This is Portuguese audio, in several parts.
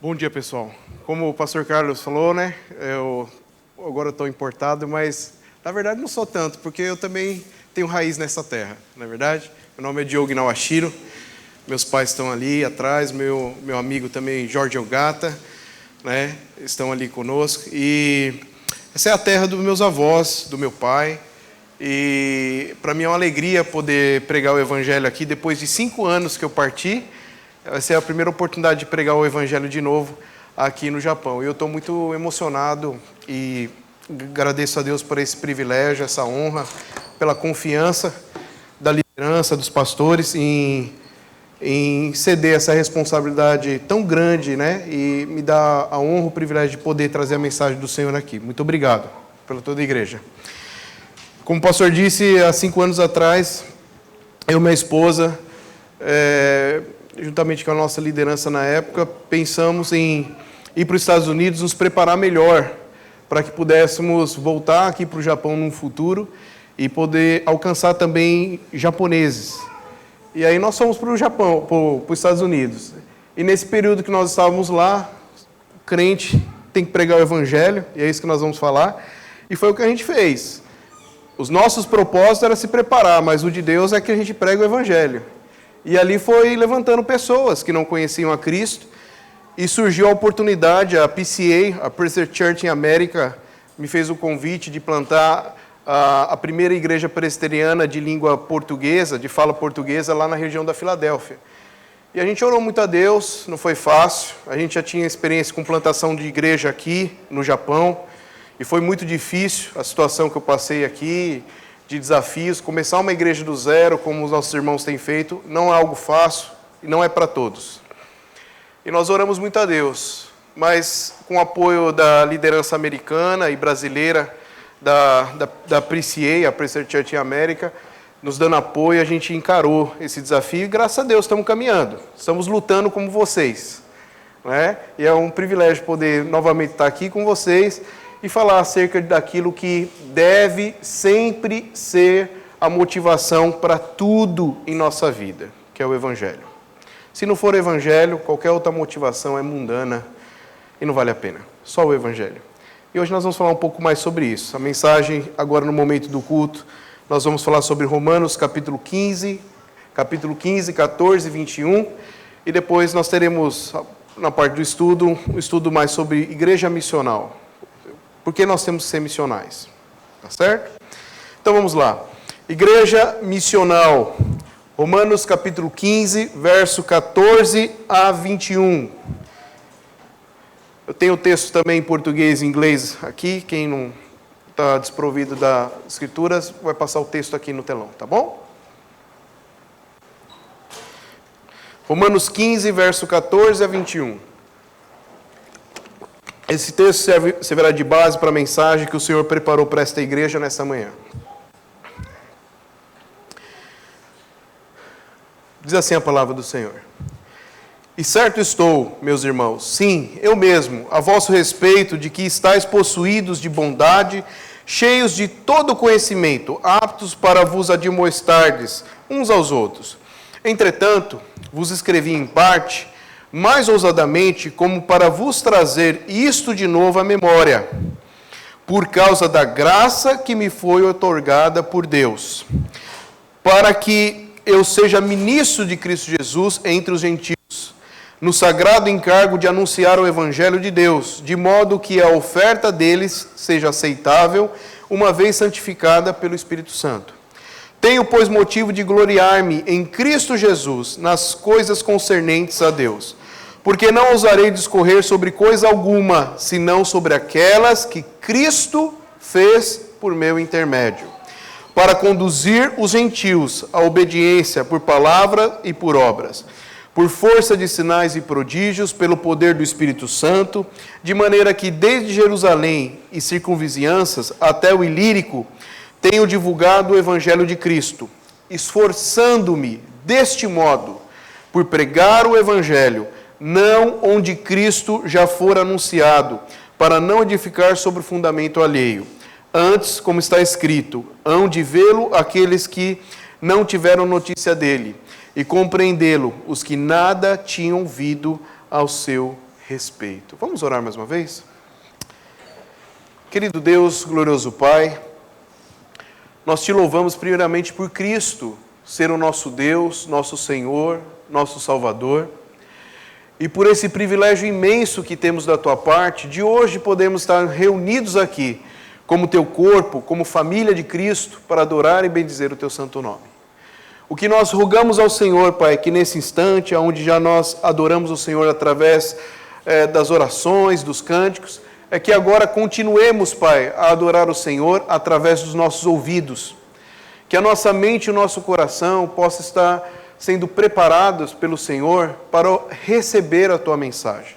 Bom dia, pessoal. Como o pastor Carlos falou, né? Eu agora estou importado, mas na verdade não sou tanto, porque eu também tenho raiz nessa terra, não é verdade? Meu nome é Diogo Inawashiro, meus pais estão ali atrás, meu amigo também, Jorge Ogata, né? Estão ali conosco. E essa é a terra dos meus avós, do meu pai. E para mim é uma alegria poder pregar o evangelho aqui, depois de 5 anos que eu parti. Essa é a primeira oportunidade de pregar o evangelho de novo aqui no Japão. E eu estou muito emocionado e agradeço a Deus por esse privilégio, essa honra, pela confiança da liderança, dos pastores em ceder essa responsabilidade tão grande, né? E me dar a honra, o privilégio de poder trazer a mensagem do Senhor aqui. Muito obrigado pela toda a igreja. Como o pastor disse, há 5 anos atrás, eu e minha esposa, juntamente com a nossa liderança na época, pensamos em ir para os Estados Unidos, nos preparar melhor para que pudéssemos voltar aqui para o Japão num futuro e poder alcançar também japoneses. E aí nós fomos para o Japão, para os Estados Unidos. E nesse período que nós estávamos lá, o crente tem que pregar o evangelho, e é isso que nós vamos falar, e foi o que a gente fez. Os nossos propósitos era se preparar, mas o de Deus é que a gente prega o evangelho. E ali foi levantando pessoas que não conheciam a Cristo, e surgiu a oportunidade, a PCA, a Presbyterian Church em América, me fez o convite de plantar a primeira igreja presbiteriana de língua portuguesa, de fala portuguesa, lá na região da Filadélfia. E a gente orou muito a Deus, não foi fácil, a gente já tinha experiência com plantação de igreja aqui no Japão, e foi muito difícil a situação que eu passei aqui, de desafios. Começar uma igreja do zero, como os nossos irmãos têm feito, não é algo fácil e não é para todos. E nós oramos muito a Deus, mas com o apoio da liderança americana e brasileira, da PCA, a Presbyterian Church em América, nos dando apoio, a gente encarou esse desafio e, graças a Deus, estamos caminhando. Estamos lutando como vocês, né? E é um privilégio poder novamente estar aqui com vocês e falar acerca daquilo que deve sempre ser a motivação para tudo em nossa vida, que é o Evangelho. Se não for o Evangelho, qualquer outra motivação é mundana e não vale a pena. Só o Evangelho. E hoje nós vamos falar um pouco mais sobre isso. A mensagem, agora no momento do culto, nós vamos falar sobre Romanos capítulo 15, 14, 21, e depois nós teremos, na parte do estudo, um estudo mais sobre igreja missional. Por que nós temos que ser missionais? Tá certo? Então vamos lá. Igreja missional. Romanos capítulo 15, verso 14 a 21. Eu tenho o texto também em português e inglês aqui. Quem não está desprovido das escrituras, vai passar o texto aqui no telão, tá bom? Romanos 15, verso 14 a 21. Esse texto servirá de base para a mensagem que o Senhor preparou para esta igreja nesta manhã. Diz assim a palavra do Senhor. E certo estou, meus irmãos, sim, eu mesmo, a vosso respeito, de que estáis possuídos de bondade, cheios de todo conhecimento, aptos para vos admoestardes uns aos outros. Entretanto, vos escrevi em parte, mais ousadamente, como para vos trazer isto de novo à memória, por causa da graça que me foi outorgada por Deus, para que eu seja ministro de Cristo Jesus entre os gentios, no sagrado encargo de anunciar o Evangelho de Deus, de modo que a oferta deles seja aceitável, uma vez santificada pelo Espírito Santo. Tenho, pois, motivo de gloriar-me em Cristo Jesus, nas coisas concernentes a Deus, porque não ousarei discorrer sobre coisa alguma, senão sobre aquelas que Cristo fez por meu intermédio, para conduzir os gentios à obediência por palavra e por obras, por força de sinais e prodígios, pelo poder do Espírito Santo, de maneira que desde Jerusalém e circunvizinhanças até o Ilírico tenho divulgado o Evangelho de Cristo, esforçando-me deste modo por pregar o Evangelho, não onde Cristo já for anunciado, para não edificar sobre o fundamento alheio. Antes, como está escrito, hão de vê-lo aqueles que não tiveram notícia dele, e compreendê-lo os que nada tinham vido ao seu respeito. Vamos orar mais uma vez? Querido Deus, glorioso Pai, nós te louvamos primeiramente por Cristo ser o nosso Deus, nosso Senhor, nosso Salvador, e por esse privilégio imenso que temos da tua parte, de hoje podemos estar reunidos aqui, como teu corpo, como família de Cristo, para adorar e bendizer o teu santo nome. O que nós rogamos ao Senhor, Pai, que nesse instante, onde já nós adoramos o Senhor através das orações, dos cânticos, é que agora continuemos, Pai, a adorar o Senhor através dos nossos ouvidos. Que a nossa mente e o nosso coração possam estar sendo preparados pelo Senhor para receber a tua mensagem.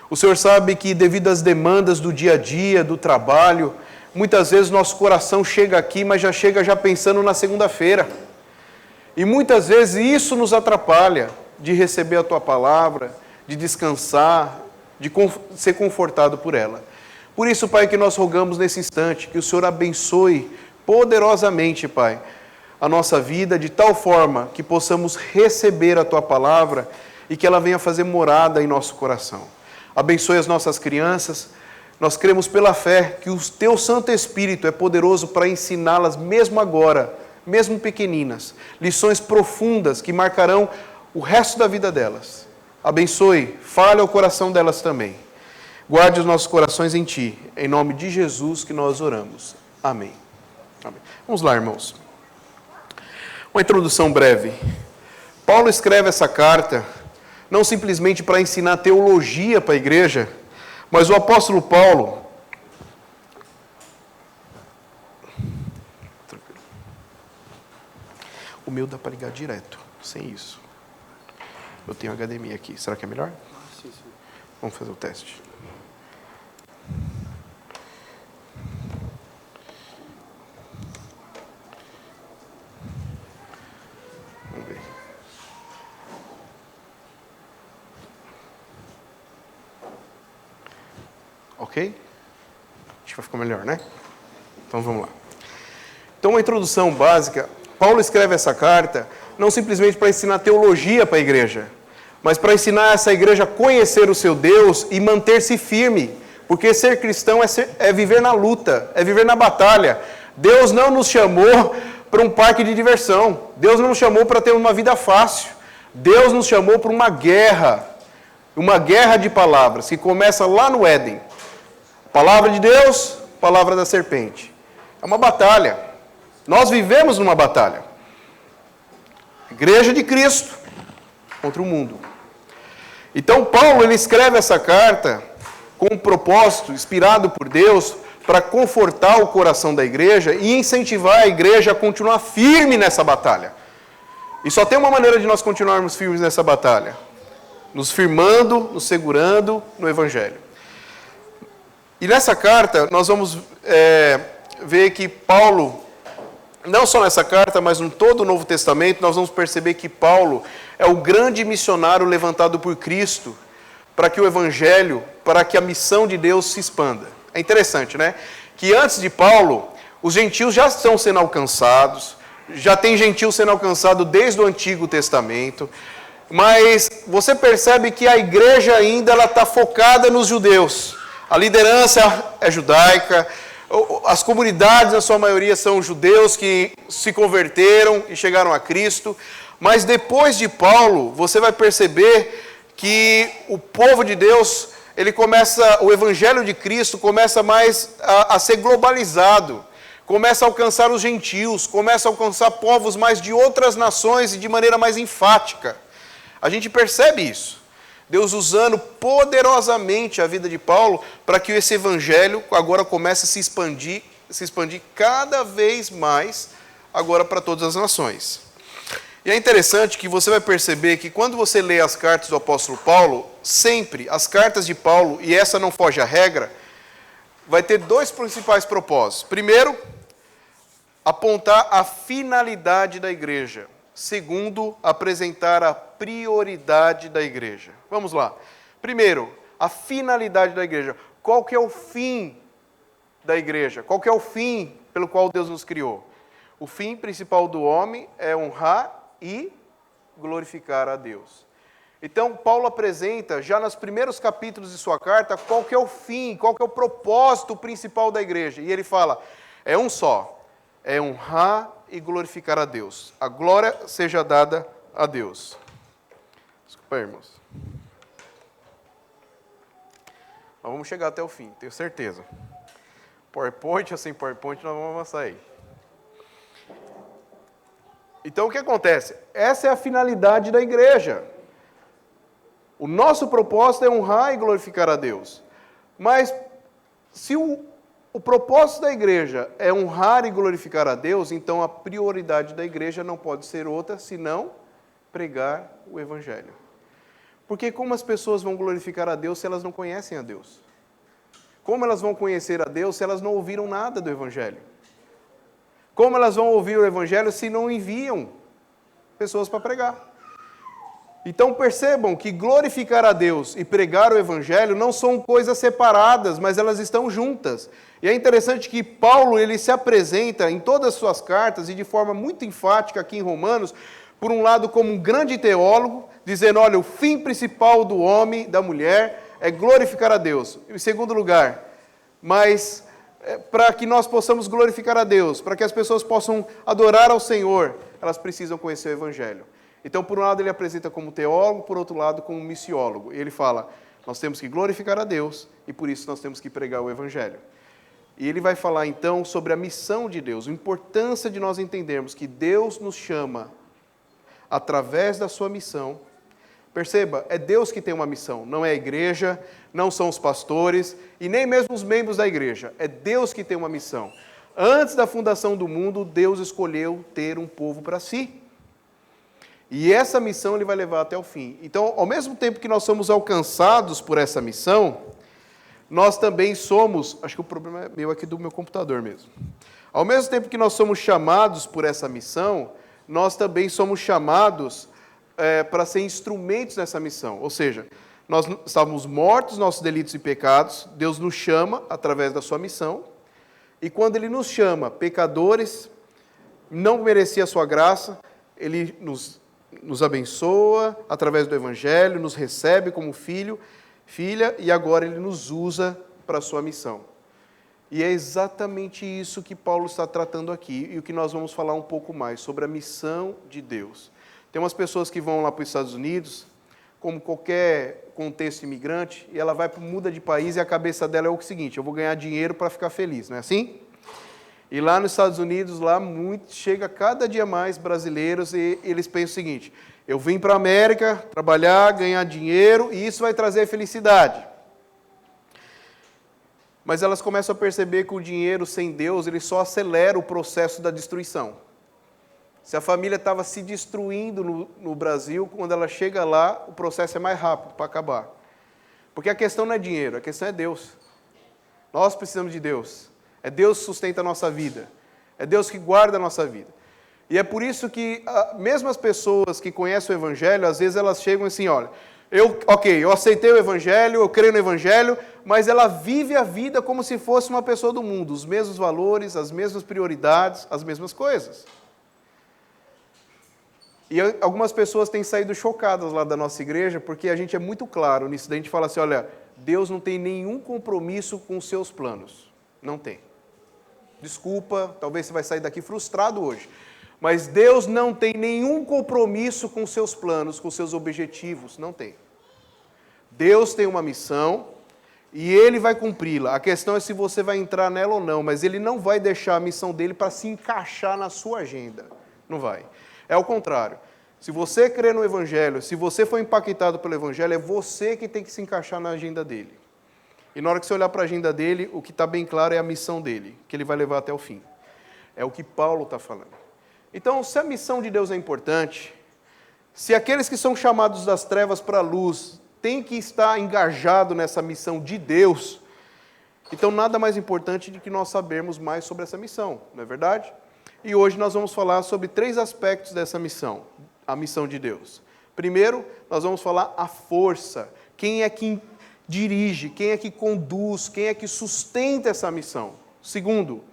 O Senhor sabe que devido às demandas do dia a dia, do trabalho, muitas vezes nosso coração chega aqui, mas já chega pensando na segunda-feira. E muitas vezes isso nos atrapalha de receber a tua palavra, de descansar, de ser confortado por ela. Por isso, Pai, que nós rogamos nesse instante, que o Senhor abençoe poderosamente, Pai, a nossa vida, de tal forma que possamos receber a tua palavra e que ela venha fazer morada em nosso coração. Abençoe as nossas crianças. Nós cremos pela fé que o teu Santo Espírito é poderoso para ensiná-las mesmo agora, mesmo pequeninas, lições profundas que marcarão o resto da vida delas. Abençoe, fale ao coração delas também. Guarde os nossos corações em ti, em nome de Jesus que nós oramos. Amém. Amém. Vamos lá, irmãos. Uma introdução breve. Paulo escreve essa carta não simplesmente para ensinar teologia para a igreja, mas o apóstolo Paulo, o meu dá para ligar direto, sem isso. Eu tenho HDMI aqui, será que é melhor? Sim. Vamos fazer o teste. Vamos ver. Ok? Acho que vai ficar melhor, né? Então vamos lá. Então, uma introdução básica. Paulo escreve essa carta não simplesmente para ensinar teologia para a igreja, mas para ensinar essa igreja a conhecer o seu Deus e manter-se firme, porque ser cristão é viver na luta, é viver na batalha. Deus não nos chamou para um parque de diversão, Deus não nos chamou para ter uma vida fácil, Deus nos chamou para uma guerra de palavras, que começa lá no Éden. Palavra de Deus, palavra da serpente. É uma batalha. Nós vivemos numa batalha. Igreja de Cristo contra o mundo. Então Paulo, ele escreve essa carta com um propósito, inspirado por Deus, para confortar o coração da igreja e incentivar a igreja a continuar firme nessa batalha. E só tem uma maneira de nós continuarmos firmes nessa batalha: nos firmando, nos segurando no Evangelho. E nessa carta, nós vamos ver que Paulo, não só nessa carta, mas em todo o Novo Testamento, nós vamos perceber que Paulo é o grande missionário levantado por Cristo para que o Evangelho, para que a missão de Deus se expanda. É interessante, né? Que antes de Paulo, os gentios já estão sendo alcançados, já tem gentio sendo alcançado desde o Antigo Testamento, mas você percebe que a igreja ainda está focada nos judeus. A liderança é judaica, as comunidades, na sua maioria, são judeus que se converteram e chegaram a Cristo. Mas depois de Paulo, você vai perceber que o povo de Deus, o Evangelho de Cristo começa mais a ser globalizado. Começa a alcançar os gentios, começa a alcançar povos mais de outras nações e de maneira mais enfática. A gente percebe isso. Deus usando poderosamente a vida de Paulo para que esse evangelho agora comece a se expandir cada vez mais agora para todas as nações. E é interessante que você vai perceber que quando você lê as cartas do apóstolo Paulo, sempre as cartas de Paulo, e essa não foge à regra, vai ter dois principais propósitos. Primeiro, apontar a finalidade da igreja. Segundo, apresentar a prioridade da igreja. Vamos lá. Primeiro, a finalidade da igreja. Qual que é o fim da igreja? Qual que é o fim pelo qual Deus nos criou? O fim principal do homem é honrar e glorificar a Deus. Então, Paulo apresenta, já nos primeiros capítulos de sua carta, qual que é o fim, qual que é o propósito principal da igreja. E ele fala, é um só, é honrar e glorificar a Deus. A glória seja dada a Deus. Desculpa aí, irmãos. Nós vamos chegar até o fim, tenho certeza. PowerPoint ou sem PowerPoint, nós vamos avançar aí. Então, o que acontece? Essa é a finalidade da igreja. O nosso propósito é honrar e glorificar a Deus. Mas, se o propósito da igreja é honrar e glorificar a Deus, então a prioridade da igreja não pode ser outra, senão pregar o Evangelho. Porque como as pessoas vão glorificar a Deus se elas não conhecem a Deus? Como elas vão conhecer a Deus se elas não ouviram nada do Evangelho? Como elas vão ouvir o Evangelho se não enviam pessoas para pregar? Então percebam que glorificar a Deus e pregar o Evangelho não são coisas separadas, mas elas estão juntas. E é interessante que Paulo ele se apresenta em todas as suas cartas e de forma muito enfática aqui em Romanos, por um lado como um grande teólogo, dizendo, olha, o fim principal do homem, da mulher, é glorificar a Deus. Em segundo lugar, mas para que nós possamos glorificar a Deus, para que as pessoas possam adorar ao Senhor, elas precisam conhecer o Evangelho. Então, por um lado, ele apresenta como teólogo, por outro lado, como missiólogo. E ele fala, nós temos que glorificar a Deus e por isso nós temos que pregar o Evangelho. E ele vai falar, então, sobre a missão de Deus, a importância de nós entendermos que Deus nos chama através da sua missão. Perceba, é Deus que tem uma missão, não é a igreja, não são os pastores e nem mesmo os membros da igreja. É Deus que tem uma missão. Antes da fundação do mundo, Deus escolheu ter um povo para si. E essa missão ele vai levar até o fim. Então, ao mesmo tempo que nós somos alcançados por essa missão, nós também somos, acho que o problema é meu aqui do meu computador mesmo. Ao mesmo tempo que nós somos chamados por essa missão, nós também somos chamados para ser instrumentos nessa missão. Ou seja, nós estávamos mortos, nossos delitos e pecados, Deus nos chama através da sua missão, e quando Ele nos chama, pecadores, não merecia a sua graça, Ele nos abençoa através do Evangelho, nos recebe como filho, filha, e agora Ele nos usa para a sua missão. E é exatamente isso que Paulo está tratando aqui, e o que nós vamos falar um pouco mais, sobre a missão de Deus. Tem umas pessoas que vão lá para os Estados Unidos, como qualquer contexto imigrante, e ela muda de país e a cabeça dela é o seguinte, eu vou ganhar dinheiro para ficar feliz, não é assim? E lá nos Estados Unidos, chega cada dia mais brasileiros e eles pensam o seguinte, eu vim para a América trabalhar, ganhar dinheiro e isso vai trazer felicidade. Mas elas começam a perceber que o dinheiro sem Deus, ele só acelera o processo da destruição. Se a família estava se destruindo no Brasil, quando ela chega lá, o processo é mais rápido para acabar. Porque a questão não é dinheiro, a questão é Deus. Nós precisamos de Deus. É Deus que sustenta a nossa vida. É Deus que guarda a nossa vida. E é por isso que, mesmo as pessoas que conhecem o Evangelho, às vezes elas chegam assim, olha, eu aceitei o Evangelho, eu creio no Evangelho, mas ela vive a vida como se fosse uma pessoa do mundo. Os mesmos valores, as mesmas prioridades, as mesmas coisas. E algumas pessoas têm saído chocadas lá da nossa igreja, porque a gente é muito claro nisso. Daí a gente fala assim, olha, Deus não tem nenhum compromisso com os seus planos. Não tem. Desculpa, talvez você vai sair daqui frustrado hoje. Mas Deus não tem nenhum compromisso com os seus planos, com os seus objetivos. Não tem. Deus tem uma missão e Ele vai cumpri-la. A questão é se você vai entrar nela ou não, mas Ele não vai deixar a missão dele para se encaixar na sua agenda. Não vai. É o contrário. Se você crê no Evangelho, se você foi impactado pelo Evangelho, é você que tem que se encaixar na agenda dele. E na hora que você olhar para a agenda dele, o que está bem claro é a missão dele, que ele vai levar até o fim. É o que Paulo está falando. Então, se a missão de Deus é importante, se aqueles que são chamados das trevas para a luz têm que estar engajados nessa missão de Deus, então nada mais importante do que nós sabermos mais sobre essa missão, não é verdade? E hoje nós vamos falar sobre 3 aspectos dessa missão, a missão de Deus. Primeiro, nós vamos falar a força, quem é que dirige, quem é que conduz, quem é que sustenta essa missão. Segundo,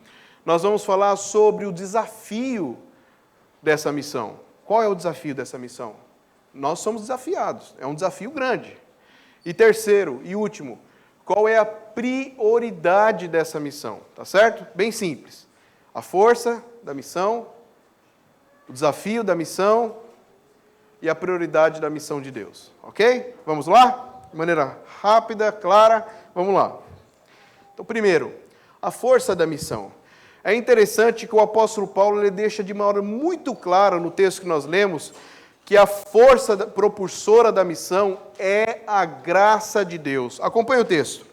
nós vamos falar sobre o desafio dessa missão. Qual é o desafio dessa missão? Nós somos desafiados, é um desafio grande. E terceiro e último, qual é a prioridade dessa missão? Tá certo? Bem simples. A força da missão, o desafio da missão e a prioridade da missão de Deus. Ok? Vamos lá? De maneira rápida, clara, vamos lá. Então, primeiro, a força da missão. É interessante que o apóstolo Paulo ele deixa de maneira muito clara no texto que nós lemos que a força propulsora da missão é a graça de Deus. Acompanhe o texto.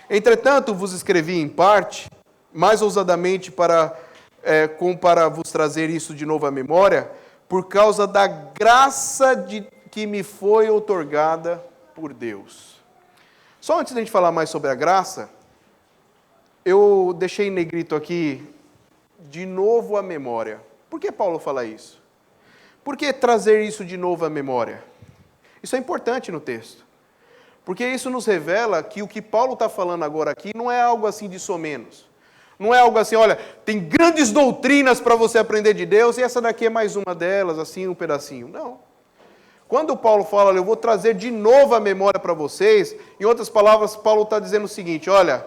Entretanto, vos escrevi em parte, mais ousadamente para vos trazer isso de novo à memória, por causa da graça que me foi outorgada por Deus. Só antes de a gente falar mais sobre a graça, eu deixei em negrito aqui, de novo à memória. Por que Paulo fala isso? Por que trazer isso de novo à memória? Isso é importante no texto. Porque isso nos revela que o que Paulo está falando agora aqui não é algo assim de somenos. Não é algo assim, olha, tem grandes doutrinas para você aprender de Deus e essa daqui é mais uma delas, assim, um pedacinho. Não. Quando Paulo fala, olha, eu vou trazer de novo à memória para vocês, em outras palavras, Paulo está dizendo o seguinte, olha,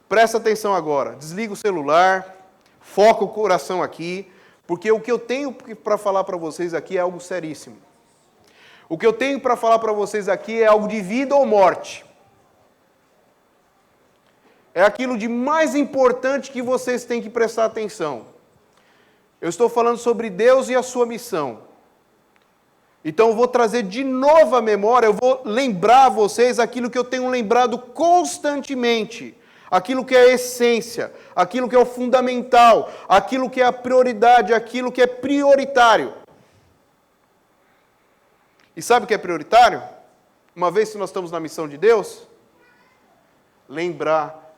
presta atenção agora, desliga o celular, foca o coração aqui, porque o que eu tenho para falar para vocês aqui é algo seríssimo. O que eu tenho para falar para vocês aqui é algo de vida ou morte. É aquilo de mais importante que vocês têm que prestar atenção. Eu estou falando sobre Deus e a sua missão. Então eu vou trazer de novo à memória, eu vou lembrar a vocês aquilo que eu tenho lembrado constantemente. Aquilo que é a essência, aquilo que é o fundamental, aquilo que é a prioridade, aquilo que é prioritário. E sabe o que é prioritário? Uma vez que nós estamos na missão de Deus, lembrar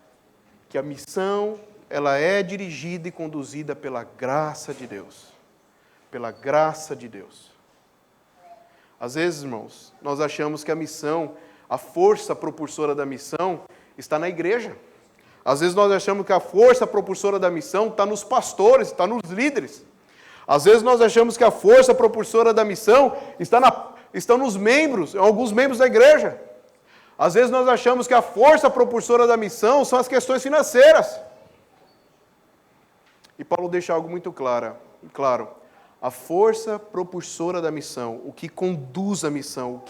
que a missão, ela é dirigida e conduzida pela graça de Deus. Pela graça de Deus. Às vezes, irmãos, nós achamos que a missão, a força propulsora da missão, está na igreja. Às vezes nós achamos que a força propulsora da missão está nos pastores, está nos líderes. Às vezes nós achamos que a força propulsora da missão está nos membros, em alguns membros da igreja. Às vezes nós achamos que a força propulsora da missão são as questões financeiras. E Paulo deixa algo muito claro. A força propulsora da missão, o que conduz a missão,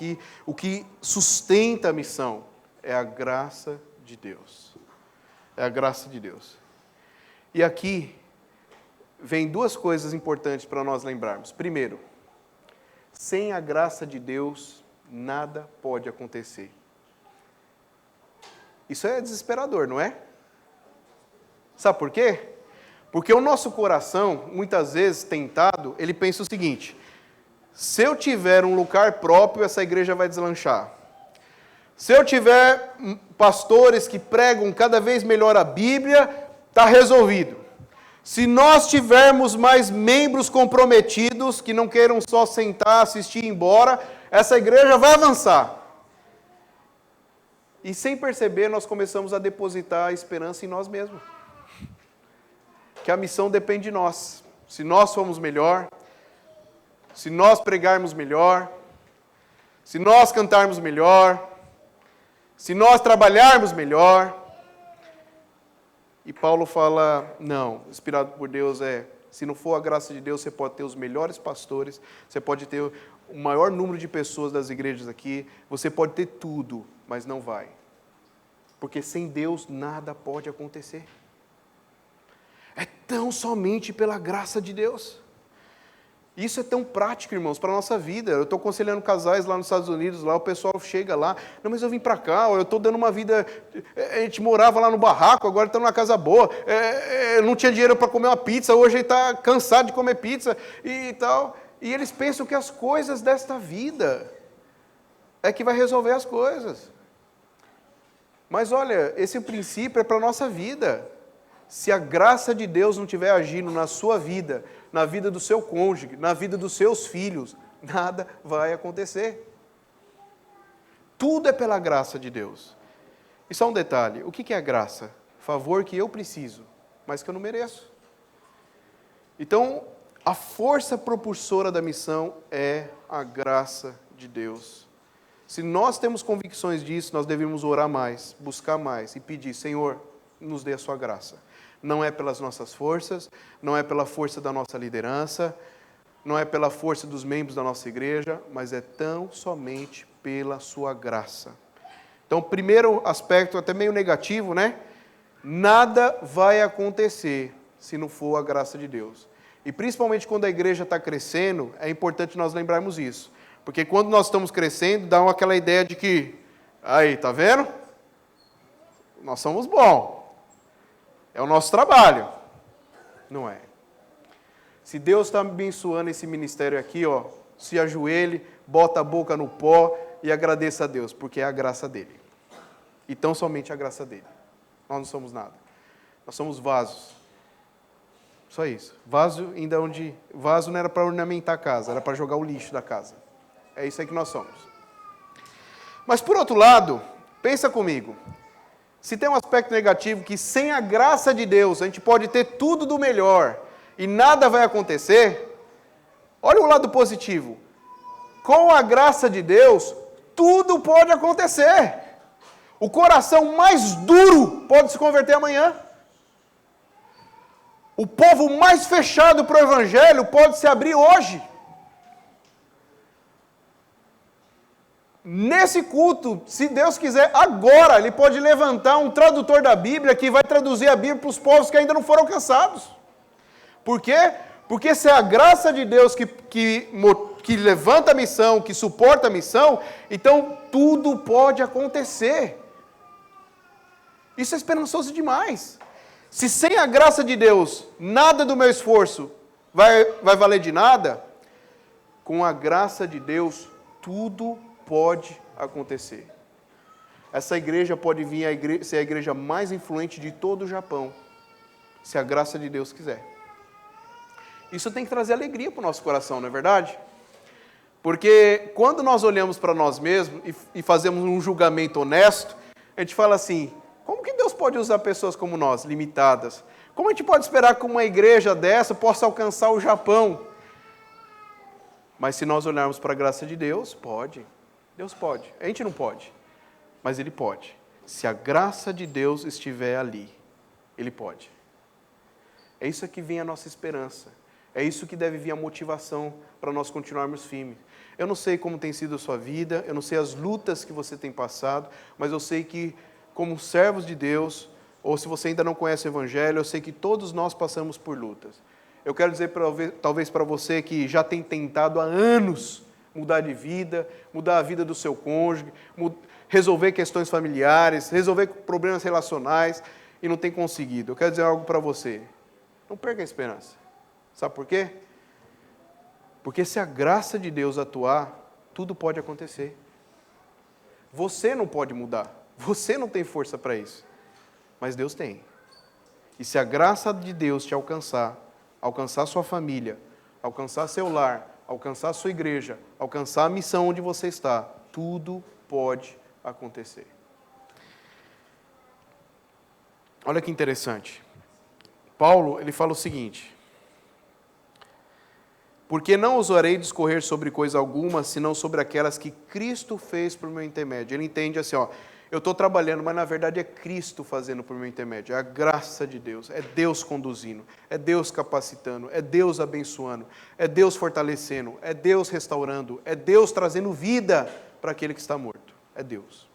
o que sustenta a missão, é a graça de Deus. É a graça de Deus. E aqui vem duas coisas importantes para nós lembrarmos. Primeiro, sem a graça de Deus, nada pode acontecer. Isso é desesperador, não é? Sabe por quê? Porque o nosso coração, muitas vezes tentado, ele pensa o seguinte: se eu tiver um lugar próprio, essa igreja vai deslanchar. Se eu tiver pastores que pregam cada vez melhor a Bíblia, está resolvido. Se nós tivermos mais membros comprometidos, que não queiram só sentar, assistir e ir embora, essa igreja vai avançar. E sem perceber, nós começamos a depositar a esperança em nós mesmos. Que a missão depende de nós. Se nós formos melhor, se nós pregarmos melhor, se nós cantarmos melhor, se nós trabalharmos melhor. E Paulo fala, não, inspirado por Deus se não for a graça de Deus, você pode ter os melhores pastores, você pode ter o maior número de pessoas das igrejas aqui, você pode ter tudo, mas não vai. Porque sem Deus nada pode acontecer. É tão somente pela graça de Deus. Isso é tão prático, irmãos, para a nossa vida. Eu estou aconselhando casais lá nos Estados Unidos, lá o pessoal chega lá, não, mas eu vim para cá, eu estou dando uma vida, a gente morava lá no barraco, agora está numa casa boa, não tinha dinheiro para comer uma pizza, hoje ele está cansado de comer pizza e tal. E eles pensam que as coisas desta vida é que vai resolver as coisas. Mas olha, esse princípio é para a nossa vida. Se a graça de Deus não estiver agindo na sua vida, na vida do seu cônjuge, na vida dos seus filhos, nada vai acontecer. Tudo é pela graça de Deus. E só um detalhe, o que é a graça? Favor que eu preciso, mas que eu não mereço. Então, A força propulsora da missão é a graça de Deus. Se nós temos convicções disso, nós devemos orar mais, buscar mais e pedir: Senhor, nos dê a sua graça. Não é pelas nossas forças, não é pela força da nossa liderança, não é pela força dos membros da nossa igreja, mas é tão somente pela sua graça. Então, primeiro aspecto, até meio negativo, né? Nada vai acontecer se não for a graça de Deus. E principalmente quando a igreja está crescendo, é importante nós lembrarmos isso. Porque quando nós estamos crescendo, dá aquela ideia de que, aí, tá vendo? Nós somos bons. É o nosso trabalho. Não é. Se Deus está abençoando esse ministério aqui, ó, se ajoelhe, bota a boca no pó e agradeça a Deus, porque é a graça dele. E tão somente a graça dele. Nós não somos nada. Nós somos vasos. Só isso. Vaso não era para ornamentar a casa, era para jogar o lixo da casa. É isso aí que nós somos. Mas por outro lado, pensa comigo. Se tem um aspecto negativo que sem a graça de Deus a gente pode ter tudo do melhor e nada vai acontecer, olha o lado positivo. Com a graça de Deus, tudo pode acontecer. O coração mais duro pode se converter amanhã. O povo mais fechado para o Evangelho pode se abrir hoje. Nesse culto, se Deus quiser, agora, Ele pode levantar um tradutor da Bíblia que vai traduzir a Bíblia para os povos que ainda não foram alcançados. Por quê? Porque se é a graça de Deus que levanta a missão, que suporta a missão, então tudo pode acontecer. Isso é esperançoso demais. Se sem a graça de Deus, nada do meu esforço vai valer de nada, com a graça de Deus, tudo pode acontecer. Essa igreja pode vir ser a igreja mais influente de todo o Japão, se a graça de Deus quiser. Isso tem que trazer alegria para o nosso coração, não é verdade? Porque quando nós olhamos para nós mesmos e fazemos um julgamento honesto, a gente fala assim: como que Deus pode usar pessoas como nós, limitadas? Como a gente pode esperar que uma igreja dessa possa alcançar o Japão? Mas se nós olharmos para a graça de Deus, pode. Deus pode. A gente não pode, mas Ele pode. Se a graça de Deus estiver ali, Ele pode. É isso que vem a nossa esperança. É isso que deve vir a motivação para nós continuarmos firmes. Eu não sei como tem sido a sua vida, eu não sei as lutas que você tem passado, mas eu sei que, como servos de Deus, ou se você ainda não conhece o Evangelho, eu sei que todos nós passamos por lutas. Eu quero dizer, talvez para você que já tem tentado há anos mudar de vida, mudar a vida do seu cônjuge, resolver questões familiares, resolver problemas relacionais e não tem conseguido. Eu quero dizer algo para você. Não perca a esperança. Sabe por quê? Porque se a graça de Deus atuar, tudo pode acontecer. Você não pode mudar. Você não tem força para isso. Mas Deus tem. E se a graça de Deus te alcançar sua família, alcançar seu lar, alcançar sua igreja, alcançar a missão onde você está, tudo pode acontecer. Olha que interessante. Paulo, ele fala o seguinte: porque não ousarei discorrer sobre coisa alguma, senão sobre aquelas que Cristo fez por meu intermédio. Ele entende assim, ó, eu estou trabalhando, mas na verdade é Cristo fazendo por meu intermédio, é a graça de Deus, é Deus conduzindo, é Deus capacitando, é Deus abençoando, é Deus fortalecendo, é Deus restaurando, é Deus trazendo vida para aquele que está morto, é Deus.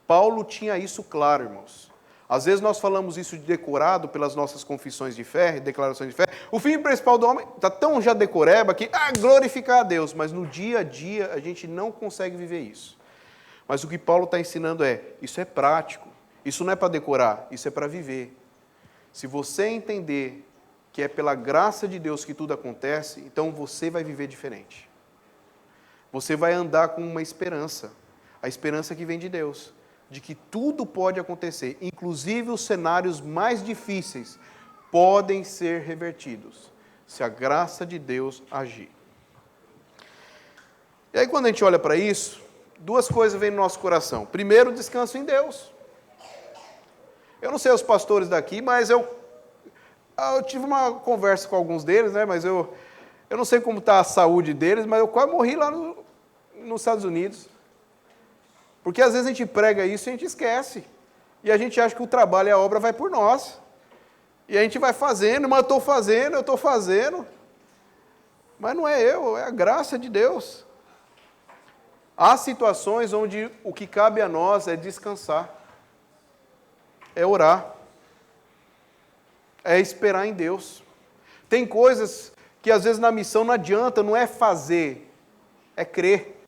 Paulo tinha isso claro, irmãos. Às vezes nós falamos isso de decorado pelas nossas confissões de fé, declarações de fé. O fim principal do homem está tão já decoreba que glorificar a Deus, mas no dia a dia a gente não consegue viver isso. Mas o que Paulo está ensinando isso é prático, isso não é para decorar, isso é para viver. Se você entender que é pela graça de Deus que tudo acontece, então você vai viver diferente. Você vai andar com uma esperança, a esperança que vem de Deus, de que tudo pode acontecer, inclusive os cenários mais difíceis podem ser revertidos, se a graça de Deus agir. E aí quando a gente olha para isso, duas coisas vêm no nosso coração. Primeiro, descanso em Deus. Eu não sei os pastores daqui, mas Eu tive uma conversa com alguns deles, né? Mas eu não sei como está a saúde deles, mas eu quase morri lá nos Estados Unidos. Porque às vezes a gente prega isso e a gente esquece. E a gente acha que o trabalho e a obra vai por nós. E a gente vai fazendo, mas eu estou fazendo. Mas não é eu, é a graça de Deus. Há situações onde o que cabe a nós é descansar, é orar, é esperar em Deus. Tem coisas que às vezes na missão não adianta, não é fazer, é crer,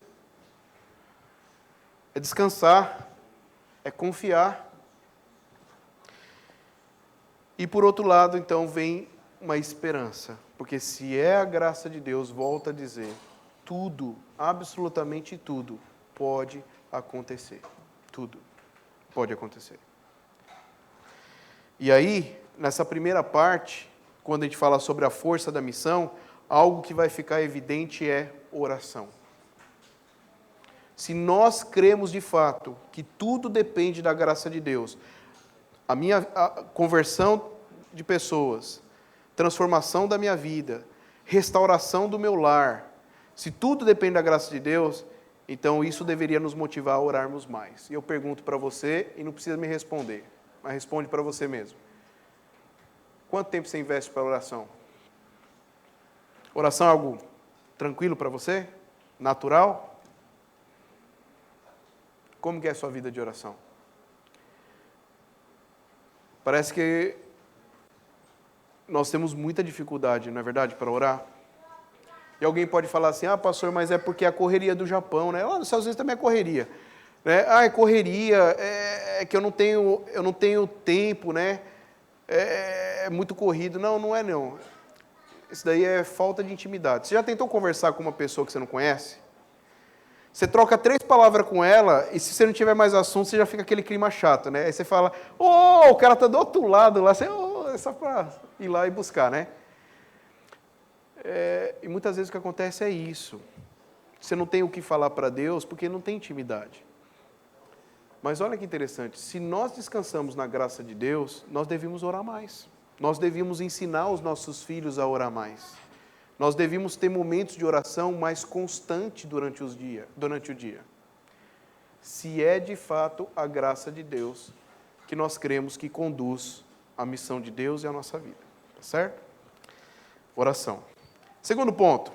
é descansar, é confiar. E por outro lado, então, vem uma esperança, porque se é a graça de Deus, volta a dizer, tudo, absolutamente tudo, pode acontecer. Tudo pode acontecer. E aí, nessa primeira parte, quando a gente fala sobre a força da missão, algo que vai ficar evidente é oração. Se nós cremos de fato que tudo depende da graça de Deus, a conversão de pessoas, transformação da minha vida, restauração do meu lar, se tudo depende da graça de Deus, então isso deveria nos motivar a orarmos mais. E eu pergunto para você, e não precisa me responder, mas responde para você mesmo. Quanto tempo você investe para oração? Oração é algo tranquilo para você? Natural? Como que é a sua vida de oração? Parece que nós temos muita dificuldade, não é verdade, para orar? E alguém pode falar assim, pastor, mas é porque é a correria do Japão, né? Lá nos Estados Unidos também é correria. Né? É correria, é que eu não tenho tempo, né? É muito corrido. Não, não é não. Isso daí é falta de intimidade. Você já tentou conversar com uma pessoa que você não conhece? Você troca 3 palavras com ela, e se você não tiver mais assunto, você já fica aquele clima chato, né? Aí você fala, o cara tá do outro lado lá, você, é só para ir lá e buscar, né? E muitas vezes o que acontece é isso. Você não tem o que falar para Deus porque não tem intimidade. Mas olha que interessante, se nós descansamos na graça de Deus, nós devíamos orar mais. Nós devíamos ensinar os nossos filhos a orar mais. Nós devíamos ter momentos de oração mais constante durante o dia. Se é de fato a graça de Deus que nós cremos que conduz a missão de Deus e a nossa vida. Tá certo? Oração. Segundo ponto.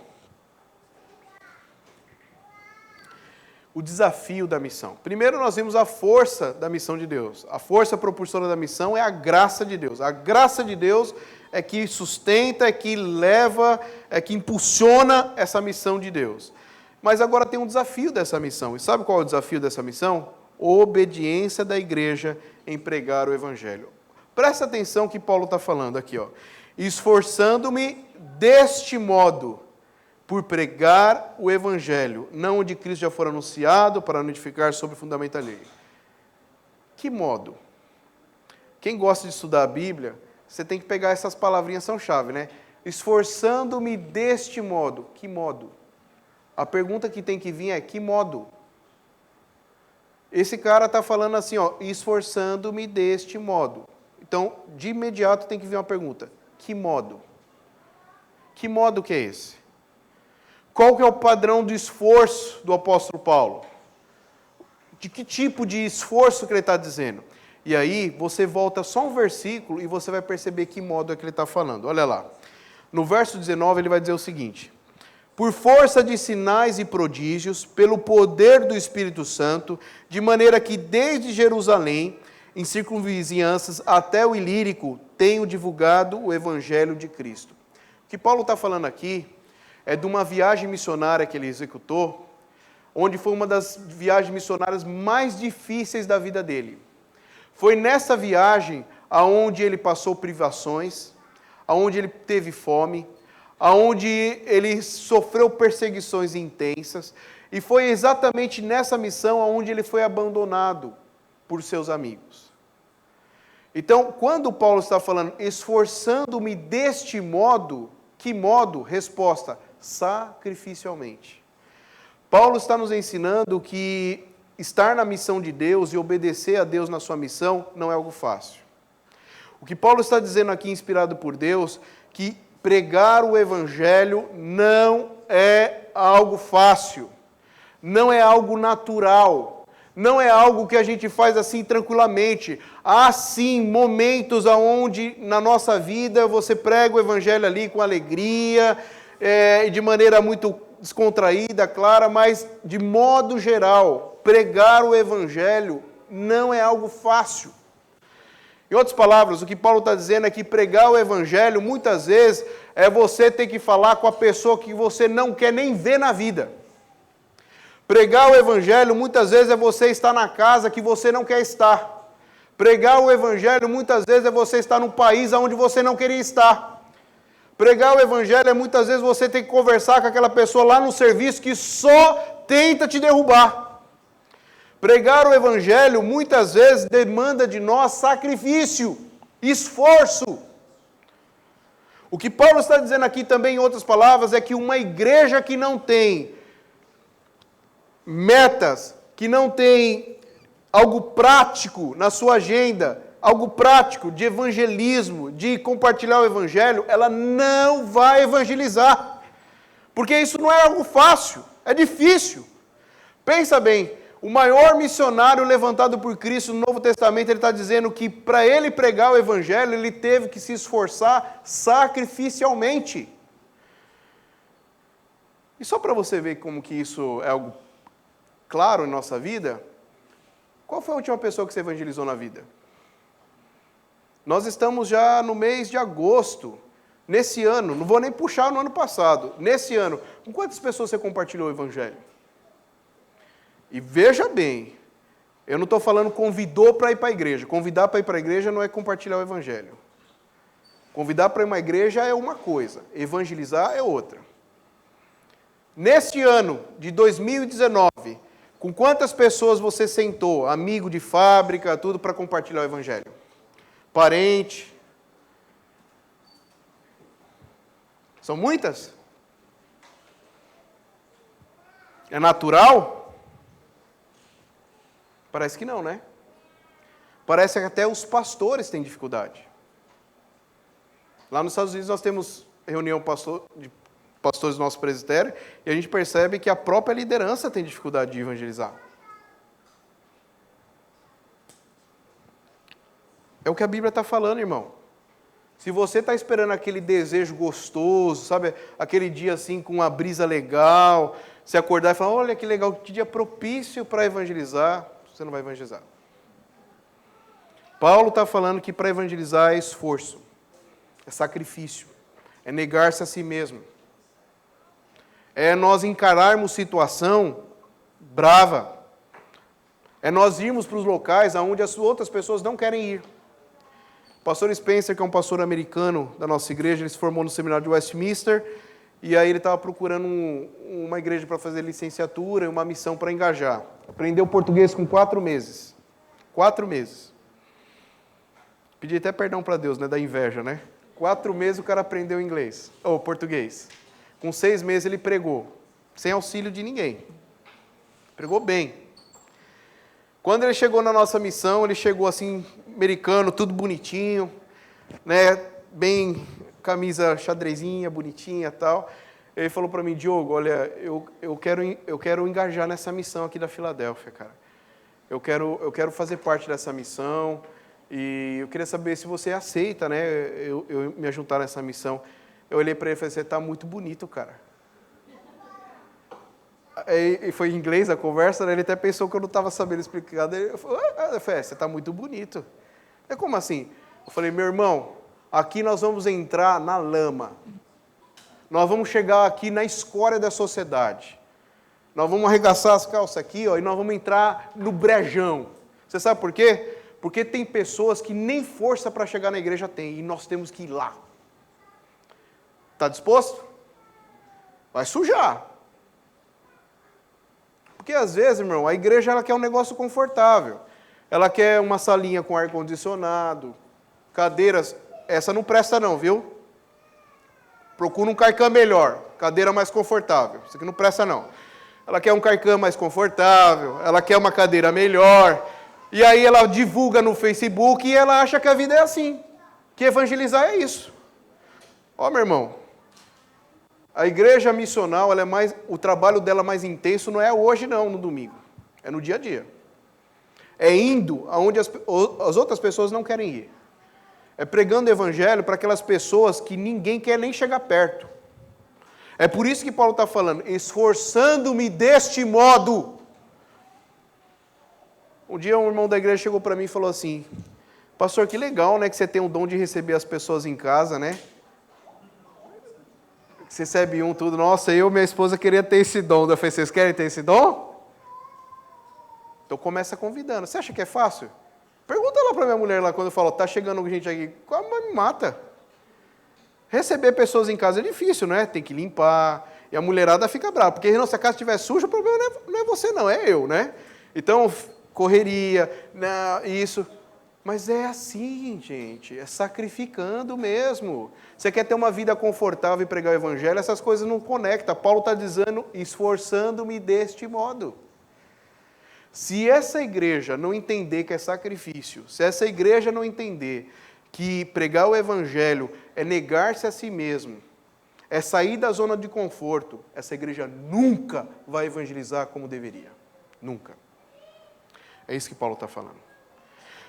O desafio da missão. Primeiro nós vimos a força da missão de Deus. A força propulsora da missão é a graça de Deus. A graça de Deus é que sustenta, é que leva, é que impulsiona essa missão de Deus. Mas agora tem um desafio dessa missão. E sabe qual é o desafio dessa missão? Obediência da igreja em pregar o evangelho. Presta atenção que Paulo está falando aqui, ó. Esforçando-me deste modo, por pregar o evangelho, não onde Cristo já for anunciado, para notificar sobre o fundamento alheio. Que modo? Quem gosta de estudar a Bíblia, você tem que pegar essas palavrinhas, são chave, né? Esforçando-me deste modo. Que modo? A pergunta que tem que vir é, que modo? Esse cara está falando assim, ó, esforçando-me deste modo. Então, de imediato tem que vir uma pergunta. Que modo? Que modo que é esse? Qual que é o padrão do esforço do apóstolo Paulo? De que tipo de esforço que ele está dizendo? E aí, você volta só um versículo e você vai perceber que modo é que ele está falando. Olha lá. No verso 19, ele vai dizer o seguinte. Por força de sinais e prodígios, pelo poder do Espírito Santo, de maneira que desde Jerusalém, em circunvizinhanças até o Ilírico, tenho divulgado o Evangelho de Cristo. O que Paulo está falando aqui é de uma viagem missionária que ele executou, onde foi uma das viagens missionárias mais difíceis da vida dele. Foi nessa viagem aonde ele passou privações, aonde ele teve fome, aonde ele sofreu perseguições intensas, e foi exatamente nessa missão aonde ele foi abandonado por seus amigos. Então, quando Paulo está falando, esforçando-me deste modo, que modo? Resposta, sacrificialmente. Paulo está nos ensinando que estar na missão de Deus e obedecer a Deus na sua missão não é algo fácil. O que Paulo está dizendo aqui, inspirado por Deus, que pregar o Evangelho não é algo fácil, não é algo natural, não é algo que a gente faz assim tranquilamente. Há sim momentos onde na nossa vida você prega o Evangelho ali com alegria, de maneira muito descontraída, clara, mas de modo geral, pregar o Evangelho não é algo fácil. Em outras palavras, o que Paulo está dizendo é que pregar o Evangelho, muitas vezes, é você ter que falar com a pessoa que você não quer nem ver na vida. Pregar o Evangelho, muitas vezes, é você estar na casa que você não quer estar. Pregar o Evangelho, muitas vezes, é você estar num país onde você não queria estar. Pregar o Evangelho é, muitas vezes, você ter que conversar com aquela pessoa lá no serviço que só tenta te derrubar. Pregar o Evangelho, muitas vezes, demanda de nós sacrifício, esforço. O que Paulo está dizendo aqui também, em outras palavras, é que uma igreja que não tem metas, que não tem algo prático na sua agenda, algo prático de evangelismo, de compartilhar o Evangelho, ela não vai evangelizar. Porque isso não é algo fácil, é difícil. Pensa bem. O maior missionário levantado por Cristo no Novo Testamento, ele está dizendo que para ele pregar o Evangelho, ele teve que se esforçar sacrificialmente. E só para você ver como que isso é algo claro em nossa vida, qual foi a última pessoa que você evangelizou na vida? Nós estamos já no mês de agosto, nesse ano, não vou nem puxar no ano passado, nesse ano, com quantas pessoas você compartilhou o Evangelho? E veja bem, eu não estou falando convidou para ir para a igreja. Convidar para ir para a igreja não é compartilhar o Evangelho. Convidar para ir para uma igreja é uma coisa, evangelizar é outra. Neste ano de 2019, com quantas pessoas você sentou, amigo de fábrica, tudo, para compartilhar o Evangelho? Parente? São muitas? É natural? Parece que não, né? Parece que até os pastores têm dificuldade. Lá nos Estados Unidos nós temos reunião de pastores do nosso presbitério e a gente percebe que a própria liderança tem dificuldade de evangelizar. É o que a Bíblia está falando, irmão. Se você está esperando aquele desejo gostoso, sabe, aquele dia assim com uma brisa legal, se acordar e falar, olha que legal, que dia propício para evangelizar, você não vai evangelizar. Paulo está falando que para evangelizar é esforço, é sacrifício, é negar-se a si mesmo. É nós encararmos situação brava. É nós irmos para os locais onde as outras pessoas não querem ir. O pastor Spencer, que é um pastor americano da nossa igreja, ele se formou no seminário de Westminster, e aí ele estava procurando uma igreja para fazer licenciatura e uma missão para engajar. Aprendeu português com 4 meses. 4 meses. Pedi até perdão para Deus, né, da inveja, né? 4 meses o cara aprendeu inglês, ou português. Com 6 meses ele pregou, sem auxílio de ninguém. Pregou bem. Quando ele chegou na nossa missão, ele chegou assim, americano, tudo bonitinho, né, bem, camisa xadrezinha, bonitinha e tal. Ele falou para mim, Diogo, olha, eu quero engajar nessa missão aqui da Filadélfia, cara. Eu quero fazer parte dessa missão e eu queria saber se você aceita, né, eu me juntar nessa missão. Eu olhei para ele e falei, você está muito bonito, cara. E foi em inglês a conversa, né? Ele até pensou que eu não estava sabendo explicar. Eu falei, você está muito bonito. É como assim? Eu falei, meu irmão, aqui nós vamos entrar na lama. Nós vamos chegar aqui na escória da sociedade. Nós vamos arregaçar as calças aqui, ó, e nós vamos entrar no brejão. Você sabe por quê? Porque tem pessoas que nem força para chegar na igreja tem, e nós temos que ir lá. Está disposto? Vai sujar. Porque às vezes, irmão, a igreja ela quer um negócio confortável. Ela quer uma salinha com ar-condicionado, cadeiras. Essa não presta não, viu? Procura um carcã melhor, cadeira mais confortável. Isso aqui não presta não. Ela quer um carcã mais confortável, ela quer uma cadeira melhor. E aí ela divulga no Facebook e ela acha que a vida é assim. Que evangelizar é isso. Ó, meu irmão, a igreja missional, o trabalho dela mais intenso não é hoje não, no domingo. É no dia a dia. É indo aonde as outras pessoas não querem ir. É pregando o evangelho para aquelas pessoas que ninguém quer nem chegar perto. É por isso que Paulo está falando, esforçando-me deste modo. Um dia um irmão da igreja chegou para mim e falou assim, pastor, que legal, né, que você tem o dom de receber as pessoas em casa, né? Você recebe tudo. Nossa, eu e minha esposa queria ter esse dom. Eu falei, vocês querem ter esse dom? Então começa convidando. Você acha que é fácil? Pergunta lá para minha mulher lá quando eu falo, tá chegando gente aqui, como me mata? Receber pessoas em casa é difícil, não é? Tem que limpar, e a mulherada fica brava, porque se a casa estiver suja, o problema não é você não, é eu, né? Então, correria, isso. Mas é assim, gente, é sacrificando mesmo. Você quer ter uma vida confortável e pregar o evangelho, essas coisas não conectam. Paulo está dizendo, esforçando-me deste modo. Se essa igreja não entender que é sacrifício, se essa igreja não entender que pregar o evangelho é negar-se a si mesmo, é sair da zona de conforto, essa igreja nunca vai evangelizar como deveria. Nunca. É isso que Paulo está falando.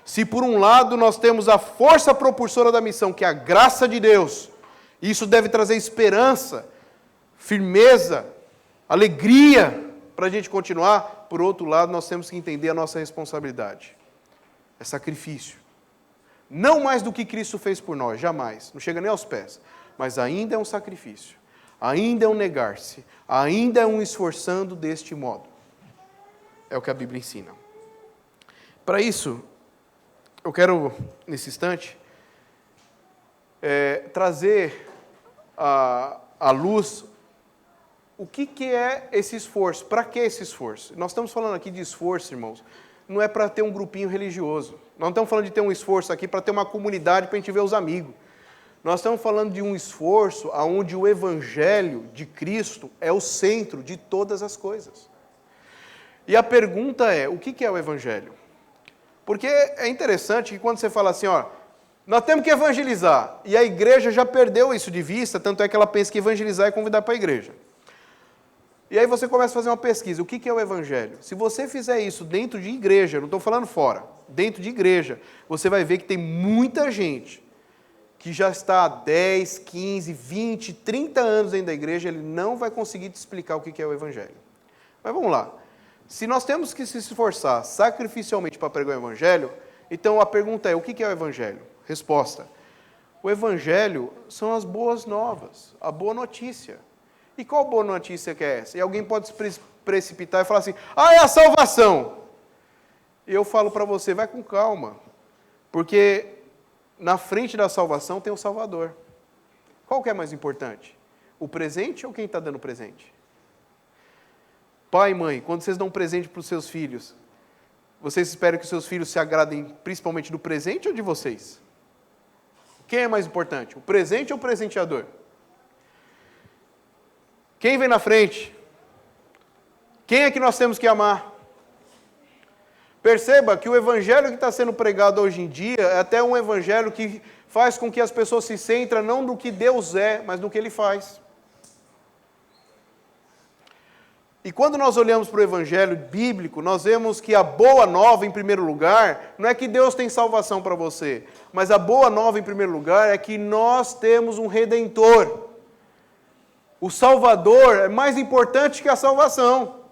Se por um lado nós temos a força propulsora da missão, que é a graça de Deus, isso deve trazer esperança, firmeza, alegria para a gente continuar. Por outro lado, nós temos que entender a nossa responsabilidade. É sacrifício. Não mais do que Cristo fez por nós, jamais. Não chega nem aos pés. Mas ainda é um sacrifício. Ainda é um negar-se. Ainda é um esforçando deste modo. É o que a Bíblia ensina. Para isso, eu quero, nesse instante, trazer à luz o que é esse esforço. Para que esse esforço? Nós estamos falando aqui de esforço, irmãos. Não é para ter um grupinho religioso. Nós não estamos falando de ter um esforço aqui para ter uma comunidade para a gente ver os amigos. Nós estamos falando de um esforço onde o Evangelho de Cristo é o centro de todas as coisas. E a pergunta é, o que é o Evangelho? Porque é interessante que quando você fala assim, ó, nós temos que evangelizar, e a igreja já perdeu isso de vista, tanto é que ela pensa que evangelizar é convidar para a igreja. E aí você começa a fazer uma pesquisa, o que é o Evangelho? Se você fizer isso dentro de igreja, não estou falando fora, dentro de igreja, você vai ver que tem muita gente que já está há 10, 15, 20, 30 anos dentro da igreja, ele não vai conseguir te explicar o que é o Evangelho. Mas vamos lá. Se nós temos que se esforçar sacrificialmente para pregar o Evangelho, então a pergunta é, o que é o Evangelho? Resposta. O Evangelho são as boas novas, a boa notícia. E qual boa notícia que é essa? E alguém pode se precipitar e falar assim, é a salvação. E eu falo para você, vai com calma, porque na frente da salvação tem o Salvador. Qual que é mais importante? O presente ou quem está dando presente? Pai e mãe, quando vocês dão presente para os seus filhos, vocês esperam que os seus filhos se agradem principalmente do presente ou de vocês? Quem é mais importante, o presente ou o presenteador? Quem vem na frente? Quem é que nós temos que amar? Perceba que o evangelho que está sendo pregado hoje em dia é até um evangelho que faz com que as pessoas se centram não no que Deus é, mas no que Ele faz. E quando nós olhamos para o evangelho bíblico, nós vemos que a boa nova, em primeiro lugar, não é que Deus tem salvação para você, mas a boa nova, em primeiro lugar, é que nós temos um Redentor. O Salvador é mais importante que a salvação.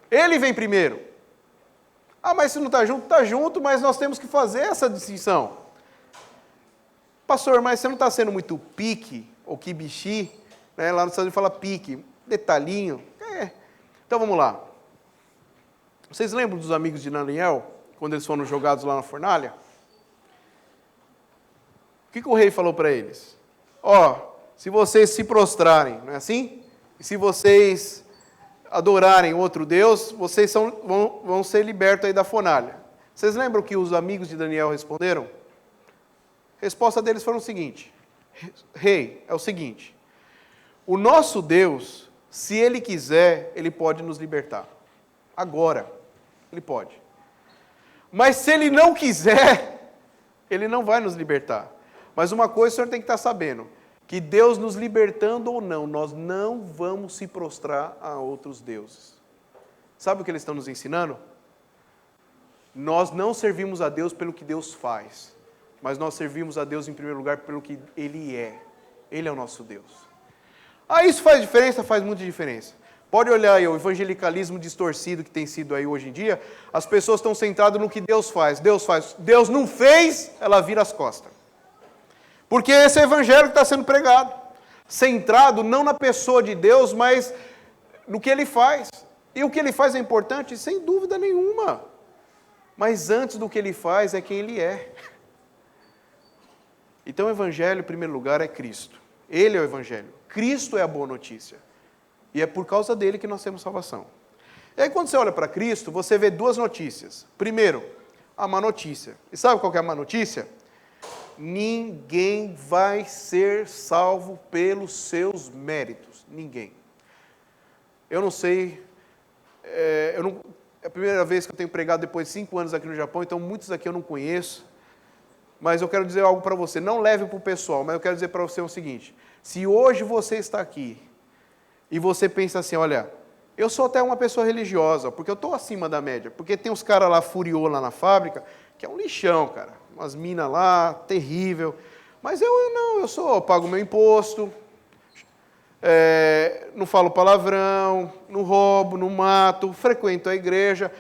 Ele vem primeiro. Mas se não está junto, mas nós temos que fazer essa distinção. Pastor, mas você não está sendo muito pique, ou quibichi, né? Lá no Estados Unidos fala pique, detalhinho. Então vamos lá. Vocês lembram dos amigos de Daniel, quando eles foram jogados lá na fornalha? O que o rei falou para eles? Se vocês se prostrarem, não é assim? E se vocês adorarem outro Deus, vocês vão ser libertos aí da fornalha. Vocês lembram que os amigos de Daniel responderam? A resposta deles foi o seguinte, rei, é o seguinte, o nosso Deus, se Ele quiser, Ele pode nos libertar. Agora, Ele pode. Mas se Ele não quiser, Ele não vai nos libertar. Mas uma coisa o senhor tem que estar sabendo, que Deus nos libertando ou não, nós não vamos se prostrar a outros deuses. Sabe o que eles estão nos ensinando? Nós não servimos a Deus pelo que Deus faz, mas nós servimos a Deus em primeiro lugar pelo que Ele é. Ele é o nosso Deus. Ah, isso faz diferença? Faz muita diferença. Pode olhar aí o evangelicalismo distorcido que tem sido aí hoje em dia, as pessoas estão centradas no que Deus faz. Deus não fez, ela vira as costas. Porque esse é o evangelho que está sendo pregado. Centrado não na pessoa de Deus, mas no que Ele faz. E o que Ele faz é importante? Sem dúvida nenhuma. Mas antes do que Ele faz é quem Ele é. Então o evangelho, em primeiro lugar, é Cristo. Ele é o evangelho. Cristo é a boa notícia. E é por causa dele que nós temos salvação. E aí quando você olha para Cristo, você vê duas notícias. Primeiro, a má notícia. E sabe qual que é a má notícia? Ninguém vai ser salvo pelos seus méritos. Ninguém. Eu não sei, é a primeira vez que eu tenho pregado depois de 5 anos aqui no Japão, então muitos aqui eu não conheço. Mas eu quero dizer algo para você. Não leve para o pessoal, mas eu quero dizer para você o seguinte. Se hoje você está aqui e você pensa assim, olha, eu sou até uma pessoa religiosa, porque eu estou acima da média. Porque tem uns caras lá, furiô lá na fábrica, que é um lixão, cara. Umas minas lá, terrível. Mas eu não, eu pago meu imposto, não falo palavrão, não roubo, não mato, frequento a igreja.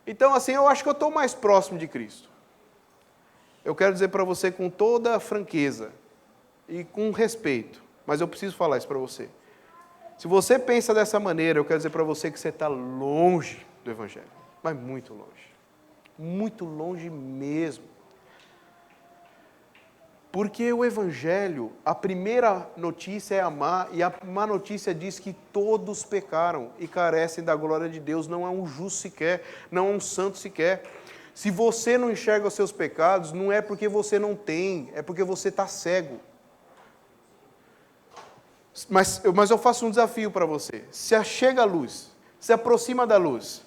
Então, assim, eu acho que eu estou mais próximo de Cristo. Eu quero dizer para você com toda a franqueza e com respeito, mas eu preciso falar isso para você. Se você pensa dessa maneira, eu quero dizer para você que você está longe do Evangelho, mas muito longe mesmo. Porque o Evangelho, a primeira notícia é a má, e a má notícia diz que todos pecaram e carecem da glória de Deus, não há um justo sequer, não há um santo sequer. Se você não enxerga os seus pecados, não é porque você não tem, é porque você está cego. Mas eu faço um desafio para você. Se achega a luz, se aproxima da luz.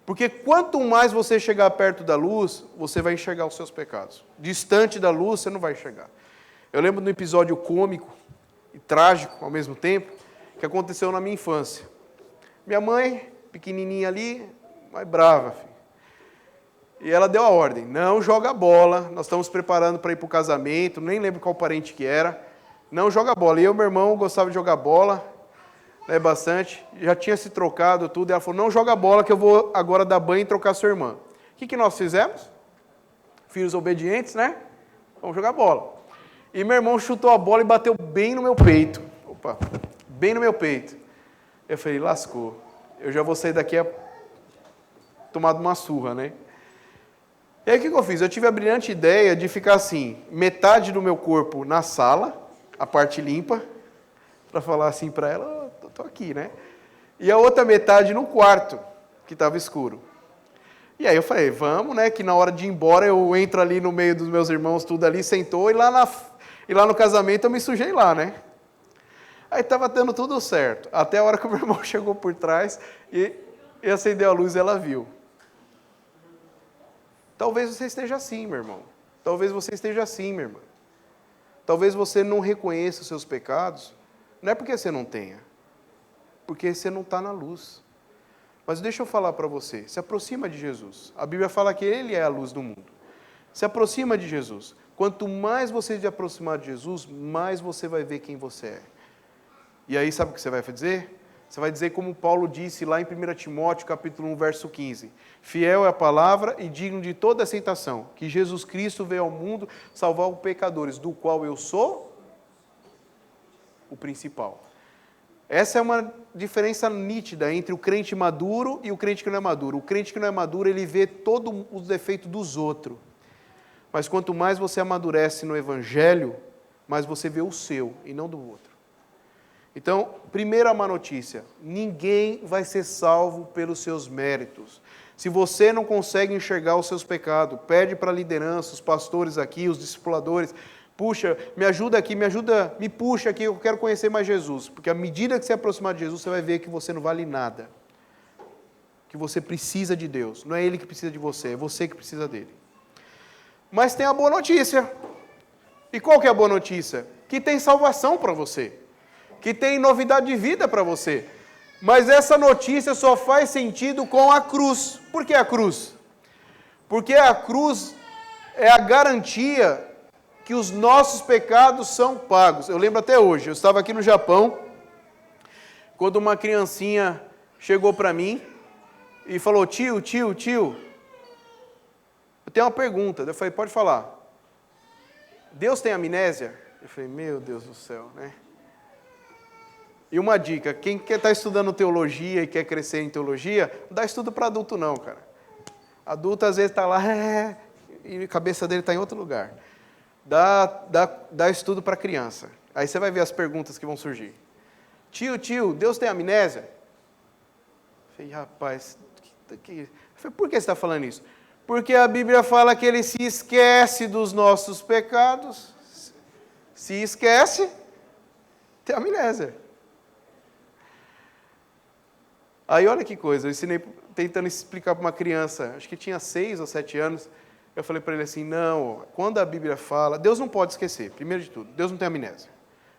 Porque quanto mais você chegar perto da luz, você vai enxergar os seus pecados. Distante da luz, você não vai enxergar. Eu lembro de um episódio cômico e trágico ao mesmo tempo, que aconteceu na minha infância. Minha mãe, pequenininha ali, mais brava, filho. E ela deu a ordem, não joga bola, nós estamos preparando para ir para o casamento, nem lembro qual parente que era, não joga bola. E eu e meu irmão gostava de jogar bola, né, bastante, já tinha se trocado tudo, e ela falou, não joga bola que eu vou agora dar banho e trocar sua irmã. O que nós fizemos? Filhos obedientes, né? Vamos jogar bola. E meu irmão chutou a bola e bateu bem no meu peito. Opa, bem no meu peito. Eu falei, lascou, eu já vou sair daqui tomado uma surra, né? E aí o que eu fiz? Eu tive a brilhante ideia de ficar assim, metade do meu corpo na sala, a parte limpa, para falar assim para ela, estou aqui, né? E a outra metade no quarto, que estava escuro. E aí eu falei, vamos, né? Que na hora de ir embora eu entro ali no meio dos meus irmãos, tudo ali, sentou, e lá no casamento eu me sujei lá, né? Aí estava dando tudo certo, até a hora que o meu irmão chegou por trás e acendeu a luz e ela viu. Talvez você esteja assim, meu irmão. Talvez você esteja assim, minha irmã. Talvez você não reconheça os seus pecados, não é porque você não tenha, porque você não está na luz. Mas deixa eu falar para você, se aproxima de Jesus. A Bíblia fala que Ele é a luz do mundo. Se aproxima de Jesus. Quanto mais você se aproximar de Jesus, mais você vai ver quem você é. E aí sabe o que você vai dizer? Você vai dizer como Paulo disse lá em 1 Timóteo, capítulo 1, verso 15. Fiel é a palavra e digno de toda aceitação, que Jesus Cristo veio ao mundo salvar os pecadores, do qual eu sou o principal. Essa é uma diferença nítida entre o crente maduro e o crente que não é maduro. O crente que não é maduro, ele vê todos os defeitos dos outros. Mas quanto mais você amadurece no Evangelho, mais você vê o seu e não do outro. Então, primeira má notícia, ninguém vai ser salvo pelos seus méritos. Se você não consegue enxergar os seus pecados, pede para a liderança, os pastores aqui, os discipuladores, puxa, me ajuda aqui, me puxa aqui, eu quero conhecer mais Jesus. Porque à medida que você aproximar de Jesus, você vai ver que você não vale nada. Que você precisa de Deus. Não é Ele que precisa de você, é você que precisa dele. Mas tem a boa notícia. E qual que é a boa notícia? Que tem salvação para você, que tem novidade de vida para você. Mas essa notícia só faz sentido com a cruz. Por que a cruz? Porque a cruz é a garantia que os nossos pecados são pagos. Eu lembro até hoje, eu estava aqui no Japão, quando uma criancinha chegou para mim e falou, tio, eu tenho uma pergunta. Eu falei, pode falar. Deus tem amnésia? Eu falei, meu Deus do céu, né? E uma dica, quem quer estar estudando teologia e quer crescer em teologia, não dá estudo para adulto não, cara. Adulto às vezes está lá, e a cabeça dele está em outro lugar. Dá estudo para criança. Aí você vai ver as perguntas que vão surgir. Tio, Deus tem amnésia? Eu falei, rapaz, por que você está falando isso? Porque a Bíblia fala que ele se esquece dos nossos pecados. Se esquece, tem amnésia. Aí olha que coisa, eu ensinei, tentando explicar para uma criança, acho que tinha 6 ou 7 anos, eu falei para ele assim, não, quando a Bíblia fala, Deus não pode esquecer, primeiro de tudo, Deus não tem amnésia,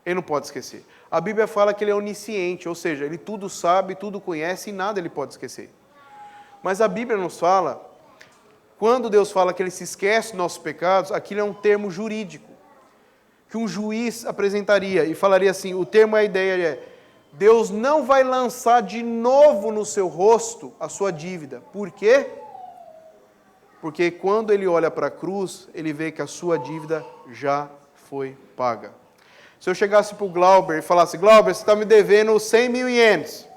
Ele não pode esquecer. A Bíblia fala que Ele é onisciente, ou seja, Ele tudo sabe, tudo conhece e nada Ele pode esquecer. Mas a Bíblia nos fala, quando Deus fala que Ele se esquece dos nossos pecados, aquilo é um termo jurídico, que um juiz apresentaria e falaria assim, o termo, a ideia é, Deus não vai lançar de novo no seu rosto a sua dívida. Por quê? Porque quando ele olha para a cruz, ele vê que a sua dívida já foi paga. Se eu chegasse para o Glauber e falasse, Glauber, você está me devendo 100 mil ienes.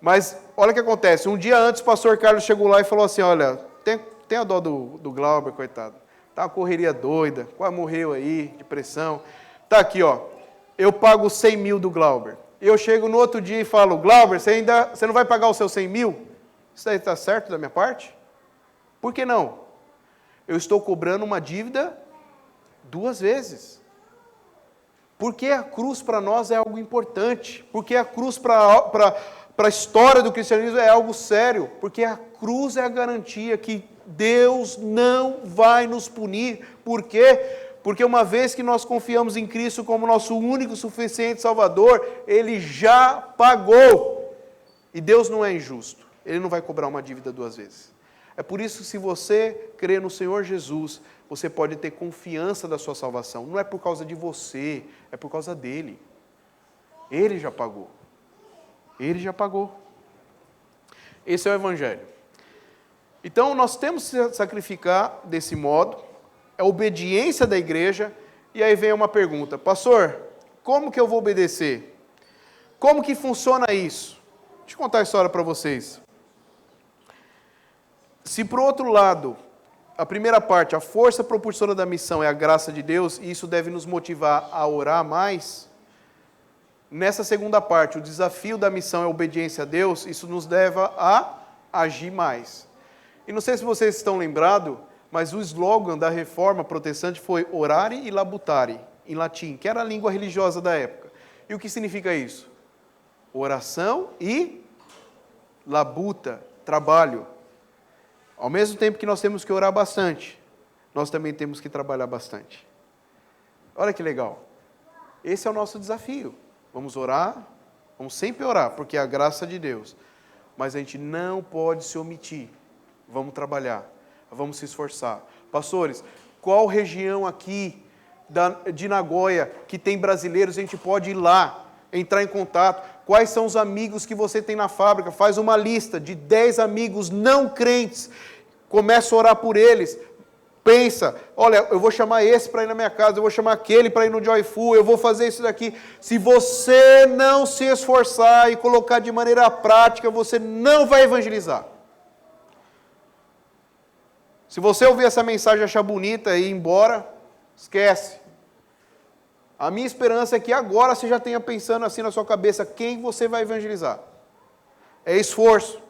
Mas olha o que acontece, um dia antes o pastor Carlos chegou lá e falou assim, olha, tem a dó do Glauber, coitado. Está uma correria doida, quase morreu aí, depressão. Está aqui, ó. Eu pago 100 mil do Glauber. Eu chego no outro dia e falo, Glauber, você não vai pagar os seus 100 mil? Isso aí está certo da minha parte? Por que não? Eu estou cobrando uma dívida 2 vezes. Porque a cruz para nós é algo importante. Porque a cruz para a história do cristianismo é algo sério. Porque a cruz é a garantia que Deus não vai nos punir. Por quê? Porque uma vez que nós confiamos em Cristo como nosso único, suficiente Salvador, Ele já pagou. E Deus não é injusto. Ele não vai cobrar uma dívida 2 vezes. É por isso que se você crê no Senhor Jesus, você pode ter confiança da sua salvação. Não é por causa de você, é por causa dEle. Ele já pagou. Ele já pagou. Esse é o Evangelho. Então, nós temos que sacrificar desse modo, a obediência da igreja, e aí vem uma pergunta, pastor, como que eu vou obedecer? Como que funciona isso? Deixa eu contar a história para vocês. Se por outro lado, a primeira parte, a força propulsora da missão é a graça de Deus, e isso deve nos motivar a orar mais, nessa segunda parte, o desafio da missão é a obediência a Deus, isso nos leva a agir mais. E não sei se vocês estão lembrados, mas o slogan da reforma protestante foi orare e labutare, em latim, que era a língua religiosa da época. E o que significa isso? Oração e labuta, trabalho. Ao mesmo tempo que nós temos que orar bastante, nós também temos que trabalhar bastante. Olha que legal. Esse é o nosso desafio. Vamos orar, vamos sempre orar, porque é a graça de Deus. Mas a gente não pode se omitir. Vamos trabalhar. Vamos se esforçar. Pastores, qual região aqui de Nagoya que tem brasileiros, a gente pode ir lá, entrar em contato? Quais são os amigos que você tem na fábrica? Faz uma lista de 10 amigos não crentes. Começa a orar por eles. Pensa, olha, eu vou chamar esse para ir na minha casa, eu vou chamar aquele para ir no Joyful, eu vou fazer isso daqui. Se você não se esforçar e colocar de maneira prática, você não vai evangelizar. Se você ouvir essa mensagem e achar bonita e ir embora, esquece. A minha esperança é que agora você já tenha pensando assim na sua cabeça, quem você vai evangelizar. É esforço.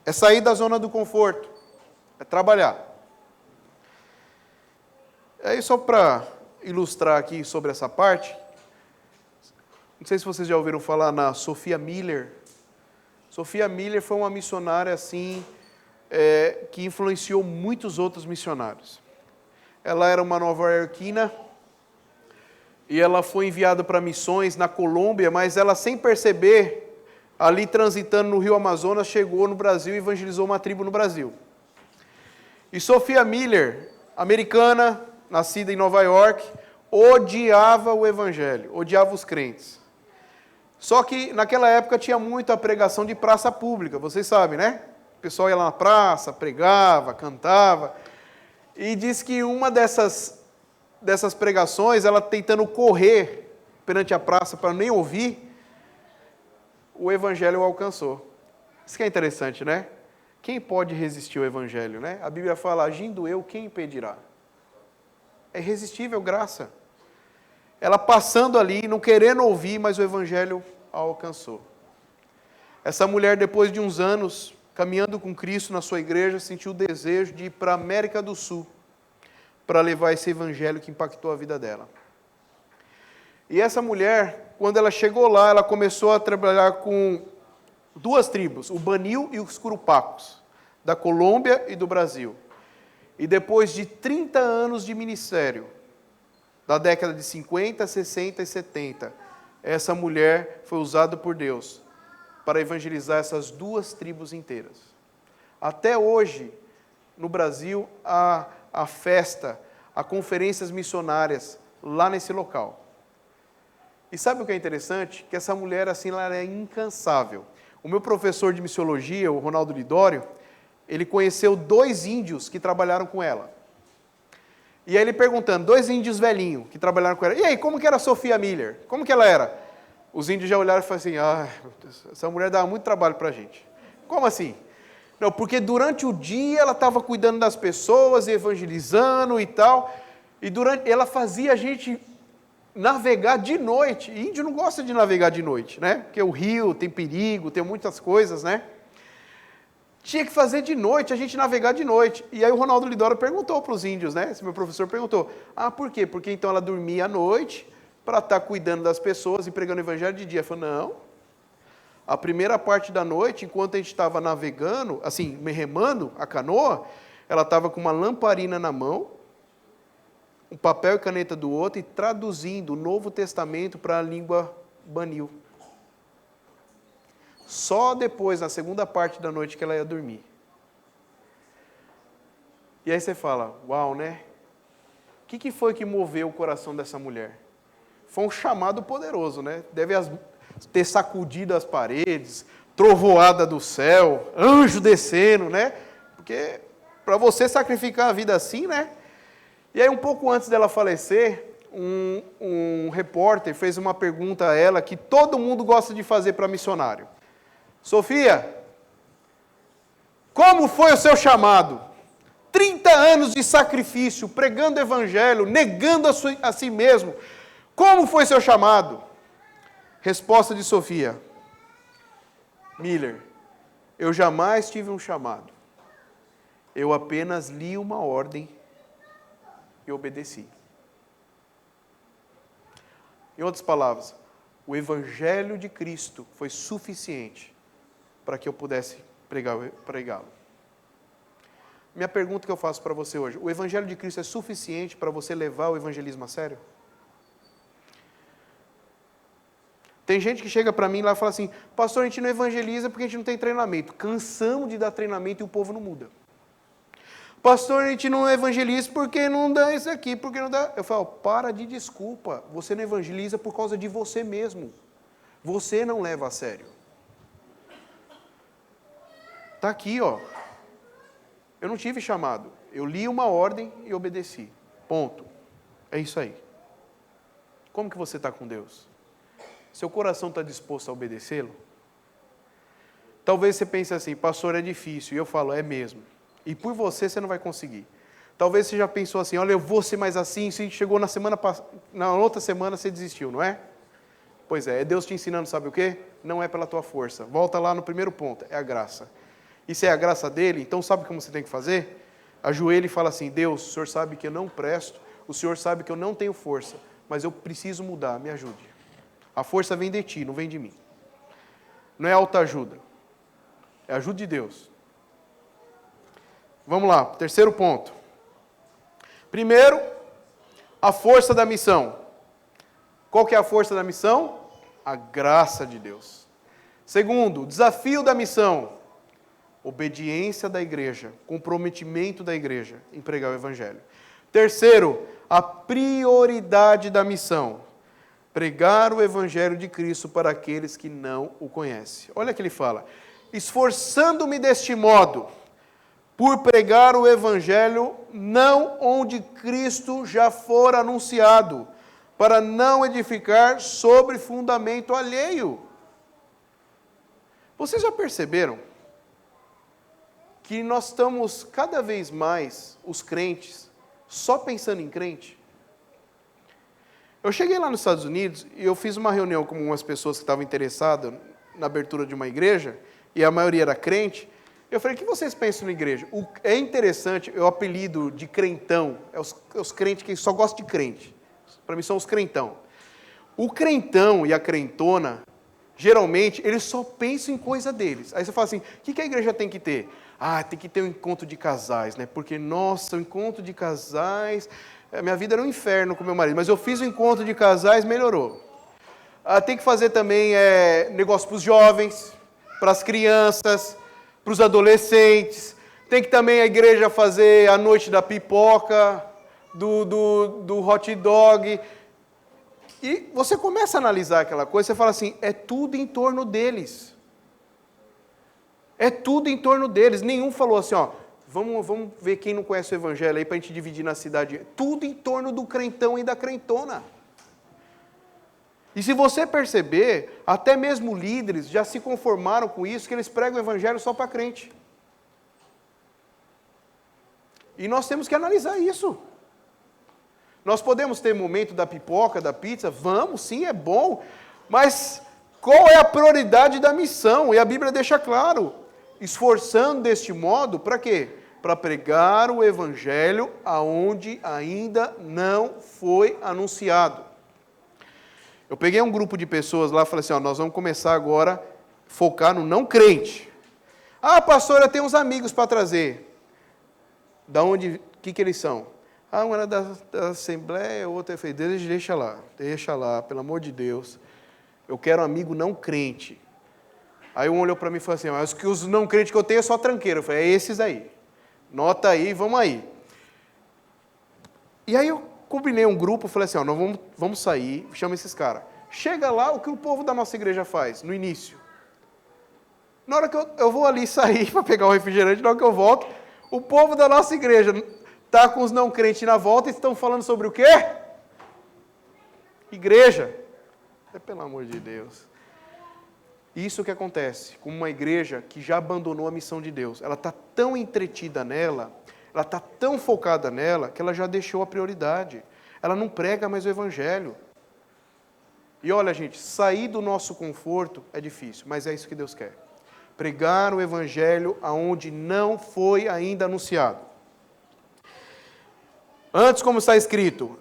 É sair da zona do conforto. É trabalhar. Aí só para ilustrar aqui sobre essa parte, não sei se vocês já ouviram falar na Sophia Miller. Sophia Miller foi uma missionária assim, que influenciou muitos outros missionários. Ela era uma nova-iorquina e ela foi enviada para missões na Colômbia, mas ela, sem perceber, ali transitando no Rio Amazonas, chegou no Brasil e evangelizou uma tribo no Brasil. E Sophia Miller, americana, nascida em Nova York, odiava o evangelho, odiava os crentes. Só que naquela época tinha muita pregação de praça pública, vocês sabem, né? O pessoal ia lá na praça, pregava, cantava. E diz que uma dessas pregações, ela tentando correr perante a praça para nem ouvir, o evangelho o alcançou. Isso que é interessante, né? Quem pode resistir ao evangelho, né? A Bíblia fala, agindo eu, quem impedirá? É irresistível graça. Ela passando ali, não querendo ouvir, mas o evangelho a alcançou. Essa mulher, depois de uns anos, caminhando com Cristo na sua igreja, sentiu o desejo de ir para a América do Sul, para levar esse evangelho que impactou a vida dela. E essa mulher, quando ela chegou lá, ela começou a trabalhar com duas tribos, o Banil e os Curupacos, da Colômbia e do Brasil. E depois de 30 anos de ministério, da década de 50, 60 e 70, essa mulher foi usada por Deus para evangelizar essas duas tribos inteiras. Até hoje, no Brasil, há a festa, há conferências missionárias lá nesse local. E sabe o que é interessante? Que essa mulher, assim, ela é incansável. O meu professor de missiologia, o Ronaldo Lidório, ele conheceu 2 índios que trabalharam com ela. E aí ele perguntando, 2 índios velhinhos que trabalharam com ela, e aí, como que era a Sophia Miller? Como que ela era? Os índios já olharam e falaram assim, meu Deus, essa mulher dava muito trabalho para a gente. Como assim? Não, porque durante o dia ela estava cuidando das pessoas, evangelizando e tal, e ela fazia a gente navegar de noite. E índio não gosta de navegar de noite, né? Porque o rio tem perigo, tem muitas coisas, né? Tinha que fazer de noite, a gente navegar de noite. E aí o Ronaldo Lidório perguntou para os índios, né? Esse meu professor perguntou, por quê? Porque então ela dormia à noite para estar cuidando das pessoas e pregando o evangelho de dia. Ele falou, não. A primeira parte da noite, enquanto a gente estava navegando, assim, remando a canoa, ela estava com uma lamparina na mão, um papel e caneta do outro e traduzindo o Novo Testamento para a língua Banil. Só depois, na segunda parte da noite, que ela ia dormir. E aí você fala, uau, né? O que foi que moveu o coração dessa mulher? Foi um chamado poderoso, né? Deve ter sacudido as paredes, trovoada do céu, anjo descendo, né? Porque para você sacrificar a vida assim, né? E aí, um pouco antes dela falecer, um repórter fez uma pergunta a ela que todo mundo gosta de fazer para missionário. Sophia, como foi o seu chamado? 30 anos de sacrifício, pregando o evangelho, negando a si mesmo. Como foi seu chamado? Resposta de Sophia Miller, eu jamais tive um chamado. Eu apenas li uma ordem e obedeci. Em outras palavras, o evangelho de Cristo foi suficiente para que eu pudesse pregá-lo. Minha pergunta que eu faço para você hoje, o evangelho de Cristo é suficiente para você levar o evangelismo a sério? Tem gente que chega para mim lá e fala assim, pastor, a gente não evangeliza porque a gente não tem treinamento. Cansamos de dar treinamento e o povo não muda. Pastor, a gente não evangeliza porque não dá isso aqui, porque não dá... Eu falo, para de desculpa, você não evangeliza por causa de você mesmo. Você não leva a sério. Está aqui, ó. Eu não tive chamado. Eu li uma ordem e obedeci. Ponto. É isso aí. Como que você está com Deus? Seu coração está disposto a obedecê-lo? Talvez você pense assim, pastor, é difícil. E eu falo, é mesmo. E por você não vai conseguir. Talvez você já pensou assim, olha, eu vou ser mais assim. Se chegou na outra semana você desistiu, não é? Pois é Deus te ensinando, sabe o quê? Não é pela tua força. Volta lá no primeiro ponto, é a graça. E se é a graça dele, então sabe como você tem que fazer? Ajoelha e fala assim, Deus, o Senhor sabe que eu não presto, o Senhor sabe que eu não tenho força, mas eu preciso mudar, me ajude. A força vem de ti, não vem de mim. Não é autoajuda, é ajuda de Deus. Vamos lá, terceiro ponto. Primeiro, a força da missão. Qual que é a força da missão? A graça de Deus. Segundo, o desafio da missão. Obediência da igreja, comprometimento da igreja em pregar o evangelho. Terceiro, a prioridade da missão. Pregar o evangelho de Cristo para aqueles que não o conhecem. Olha que ele fala: esforçando-me deste modo, por pregar o evangelho não onde Cristo já for anunciado, para não edificar sobre fundamento alheio. Vocês já perceberam que nós estamos cada vez mais, os crentes, só pensando em crente? Eu cheguei lá nos Estados Unidos e eu fiz uma reunião com umas pessoas que estavam interessadas na abertura de uma igreja, e a maioria era crente. Eu falei: o que vocês pensam na igreja? É interessante, o apelido de crentão, é os crentes que só gostam de crente. Para mim são os crentão. O crentão e a crentona, geralmente, eles só pensam em coisa deles. Aí você fala assim: o que a igreja tem que ter? Tem que ter um encontro de casais, né? Porque, nossa, o encontro de casais... Minha vida era um inferno com meu marido, mas eu fiz o encontro de casais, melhorou. Tem que fazer também negócio para os jovens, para as crianças, para os adolescentes. Tem que também a igreja fazer a noite da pipoca, do hot dog. E você começa a analisar aquela coisa, você fala assim: é tudo em torno deles. É tudo em torno deles. Nenhum falou assim: vamos ver quem não conhece o evangelho aí para a gente dividir na cidade. Tudo em torno do crentão e da crentona. E se você perceber, até mesmo líderes já se conformaram com isso, que eles pregam o evangelho só para crente. E nós temos que analisar isso. Nós podemos ter momento da pipoca, da pizza, vamos, sim, é bom, mas qual é a prioridade da missão? E a Bíblia deixa claro: esforçando deste modo, para quê? Para pregar o evangelho aonde ainda não foi anunciado. Eu peguei um grupo de pessoas lá e falei assim: nós vamos começar agora a focar no não crente. Pastor, eu tenho uns amigos para trazer. Da onde, o que eles são? Um era da Assembleia, o outro é feito. Deixa lá, pelo amor de Deus. Eu quero um amigo não crente. Aí um olhou para mim e falou assim: mas os não crentes que eu tenho é só tranqueiro. Eu falei: é esses aí. Nota aí, vamos aí. E aí eu combinei um grupo, falei assim: nós vamos sair, chama esses caras. Chega lá, o que o povo da nossa igreja faz, no início? Na hora que eu vou ali sair para pegar o refrigerante, na hora que eu volto, o povo da nossa igreja está com os não crentes na volta e estão falando sobre o quê? Igreja. Pelo amor de Deus. Isso que acontece com uma igreja que já abandonou a missão de Deus. Ela está tão entretida nela, ela está tão focada nela, que ela já deixou a prioridade. Ela não prega mais o evangelho. E olha, gente, sair do nosso conforto é difícil, mas é isso que Deus quer. Pregar o evangelho aonde não foi ainda anunciado. Antes, como está escrito: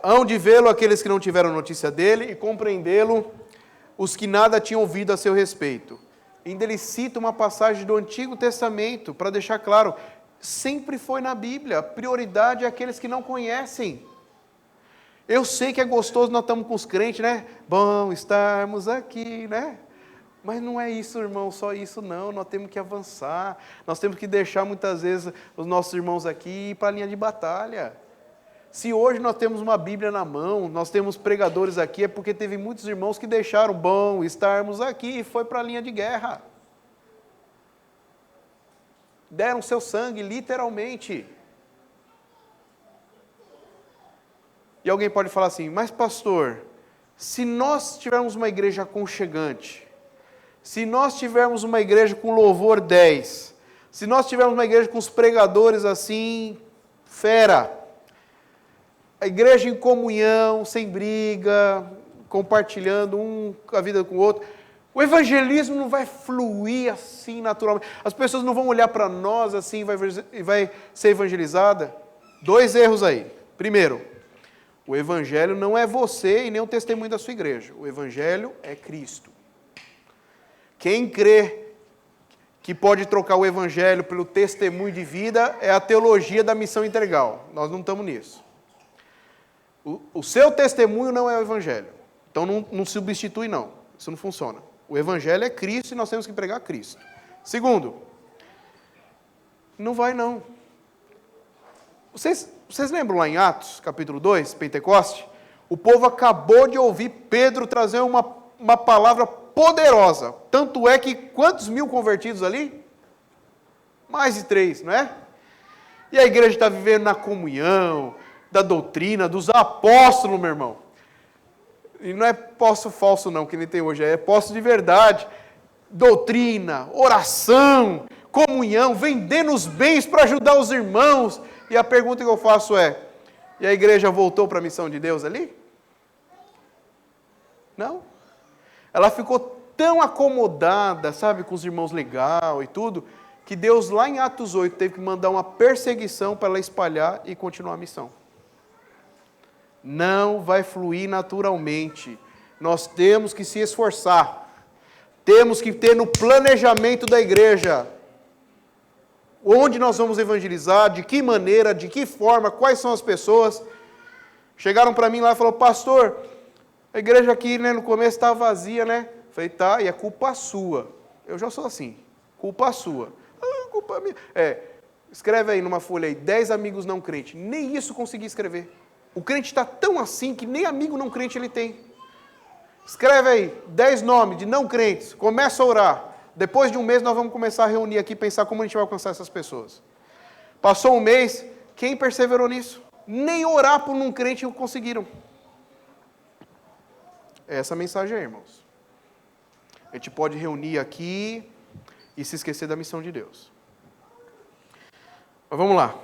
hão de vê-lo aqueles que não tiveram notícia dele e compreendê-lo os que nada tinham ouvido a seu respeito. Ainda ele cita uma passagem do Antigo Testamento para deixar claro: sempre foi na Bíblia, a prioridade é aqueles que não conhecem. Eu sei que é gostoso, nós estamos com os crentes, né? Bom estarmos aqui, né? Mas não é isso, irmão, só isso não. Nós temos que avançar, nós temos que deixar muitas vezes os nossos irmãos aqui ir para a linha de batalha. Se hoje nós temos uma Bíblia na mão, nós temos pregadores aqui, é porque teve muitos irmãos que deixaram bom estarmos aqui e foi para a linha de guerra. Deram seu sangue, literalmente. E alguém pode falar assim: mas pastor, se nós tivermos uma igreja aconchegante, se nós tivermos uma igreja com louvor 10, se nós tivermos uma igreja com os pregadores assim, fera, a igreja em comunhão, sem briga, compartilhando um a vida com o outro, o evangelismo não vai fluir assim naturalmente. As pessoas não vão olhar para nós assim e vai ser evangelizada. 2 erros aí. Primeiro, o evangelho não é você e nem o testemunho da sua igreja. O evangelho é Cristo. Quem crê que pode trocar o evangelho pelo testemunho de vida é a teologia da missão integral. Nós não estamos nisso. O seu testemunho não é o evangelho. Então não substitui não. Isso não funciona. O evangelho é Cristo e nós temos que pregar Cristo. Segundo, não vai não. Vocês lembram lá em Atos, capítulo 2, Pentecoste? O povo acabou de ouvir Pedro trazer uma palavra poderosa. Tanto é que quantos mil convertidos ali? Mais de 3, não é? E a igreja está vivendo na comunhão, da doutrina, dos apóstolos, meu irmão. E não é apóstolo falso não, que nem tem hoje, é apóstolo de verdade. Doutrina, oração, comunhão, vendendo os bens para ajudar os irmãos. E a pergunta que eu faço é, e a igreja voltou para a missão de Deus ali? Não. Ela ficou tão acomodada, sabe, com os irmãos legal e tudo, que Deus lá em Atos 8 teve que mandar uma perseguição para ela espalhar e continuar a missão. Não vai fluir naturalmente. Nós temos que se esforçar. Temos que ter no planejamento da igreja onde nós vamos evangelizar, de que maneira, de que forma, quais são as pessoas. Chegaram para mim lá e falaram, pastor, a igreja aqui, né, no começo estava vazia, né? Falei, tá, e é culpa sua. Eu já sou assim, culpa sua. Ah, culpa minha. Escreve aí numa folha aí, 10 amigos não crentes. Nem isso consegui escrever. O crente está tão assim que nem amigo não crente ele tem. Escreve aí, 10 nomes de não crentes. Começa a orar. Depois de um mês nós vamos começar a reunir aqui e pensar como a gente vai alcançar essas pessoas. Passou um mês, quem perseverou nisso? Nem orar por um crente conseguiram. É essa a mensagem aí, irmãos. A gente pode reunir aqui e se esquecer da missão de Deus. Mas vamos lá.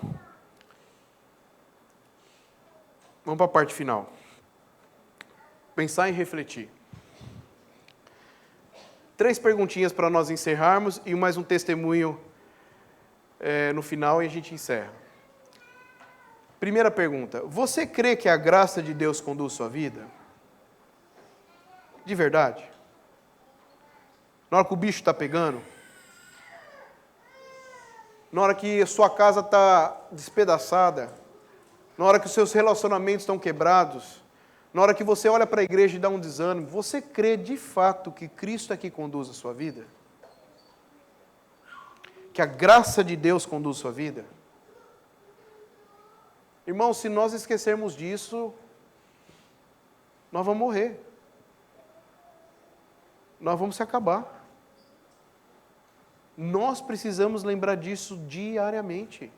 Vamos para a parte final. Pensar e refletir. 3 perguntinhas para nós encerrarmos e mais um testemunho no final e a gente encerra. Primeira pergunta. Você crê que a graça de Deus conduz sua vida? De verdade? Na hora que o bicho está pegando? Na hora que a sua casa está despedaçada? Na hora que os seus relacionamentos estão quebrados? Na hora que você olha para a igreja e dá um desânimo, você crê de fato que Cristo é que conduz a sua vida? Que a graça de Deus conduz a sua vida? Irmão, se nós esquecermos disso, nós vamos morrer. Nós vamos se acabar. Nós precisamos lembrar disso diariamente.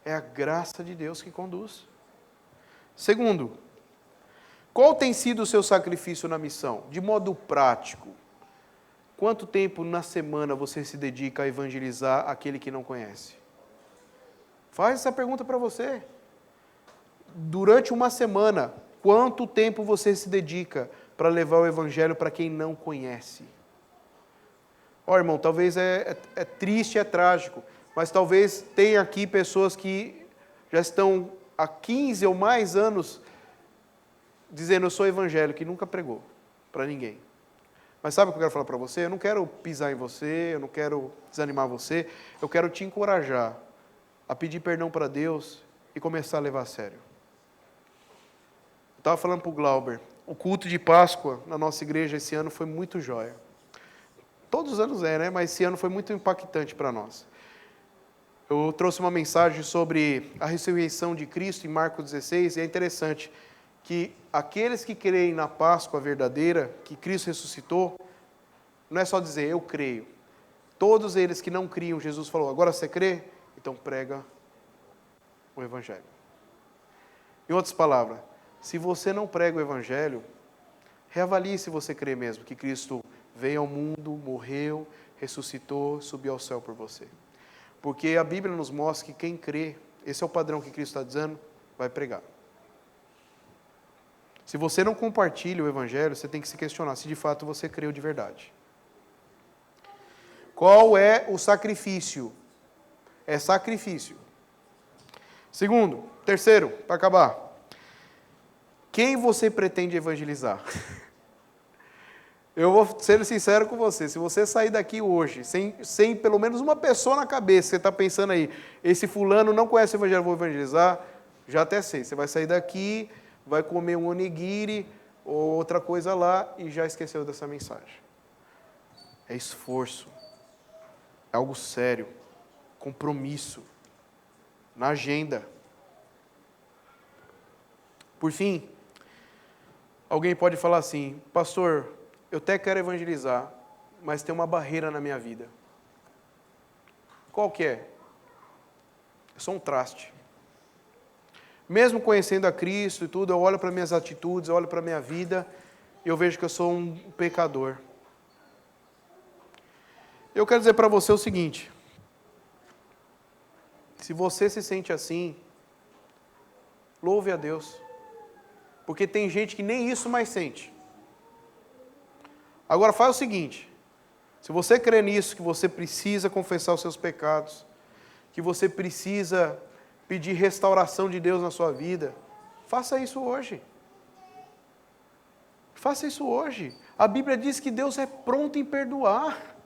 É a graça de Deus que conduz. Segundo, qual tem sido o seu sacrifício na missão? De modo prático. Quanto tempo na semana você se dedica a evangelizar aquele que não conhece? Faz essa pergunta para você. Durante uma semana, quanto tempo você se dedica para levar o evangelho para quem não conhece? Ó, irmão, talvez é triste, é trágico, mas talvez tenha aqui pessoas que já estão há 15 ou mais anos dizendo, eu sou evangélico, e nunca pregou para ninguém. Mas sabe o que eu quero falar para você? Eu não quero pisar em você, eu não quero desanimar você, eu quero te encorajar a pedir perdão para Deus e começar a levar a sério. Eu estava falando para o Glauber, o culto de Páscoa na nossa igreja esse ano foi muito jóia. Todos os anos né? Mas esse ano foi muito impactante para nós. Eu trouxe uma mensagem sobre a ressurreição de Cristo em Marcos 16, e é interessante que aqueles que creem na Páscoa verdadeira, que Cristo ressuscitou, não é só dizer, eu creio. Todos eles que não criam, Jesus falou, agora você crê? Então prega o Evangelho. Em outras palavras, se você não prega o Evangelho, reavalie se você crê mesmo que Cristo veio ao mundo, morreu, ressuscitou, subiu ao céu por você. Porque a Bíblia nos mostra que quem crê, esse é o padrão que Cristo está dizendo, vai pregar. Se você não compartilha o Evangelho, você tem que se questionar se de fato você creu de verdade. Qual é o sacrifício? É sacrifício. Terceiro, para acabar. Quem você pretende evangelizar? Eu vou ser sincero com você, se você sair daqui hoje, sem pelo menos uma pessoa na cabeça, você está pensando aí, esse fulano não conhece o Evangelho, vou evangelizar, já até sei, você vai sair daqui, vai comer um onigiri ou outra coisa lá e já esqueceu dessa mensagem. É esforço, é algo sério, compromisso, na agenda. Por fim, alguém pode falar assim, pastor, eu até quero evangelizar, mas tem uma barreira na minha vida. Qual que é? Eu sou um traste. Mesmo conhecendo a Cristo e tudo, eu olho para minhas atitudes, eu olho para a minha vida, e eu vejo que eu sou um pecador. Eu quero dizer para você o seguinte, se você se sente assim, louve a Deus, porque tem gente que nem isso mais sente. Agora faz o seguinte, se você crê nisso, que você precisa confessar os seus pecados, que você precisa pedir restauração de Deus na sua vida, faça isso hoje. Faça isso hoje. A Bíblia diz que Deus é pronto em perdoar.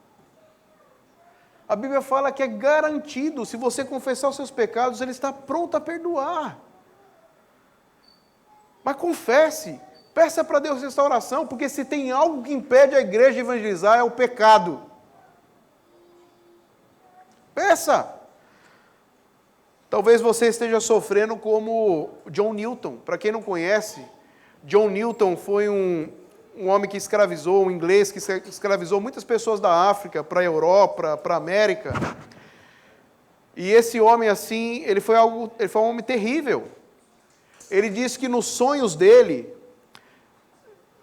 A Bíblia fala que é garantido, se você confessar os seus pecados, Ele está pronto a perdoar. Mas confesse, peça para Deus restauração, porque se tem algo que impede a igreja de evangelizar, é o pecado. Peça. Talvez você esteja sofrendo como John Newton. Para quem não conhece, John Newton foi um homem que escravizou, um inglês que escravizou muitas pessoas da África para a Europa, para a América. E esse homem assim, ele foi um homem terrível. Ele disse que nos sonhos dele,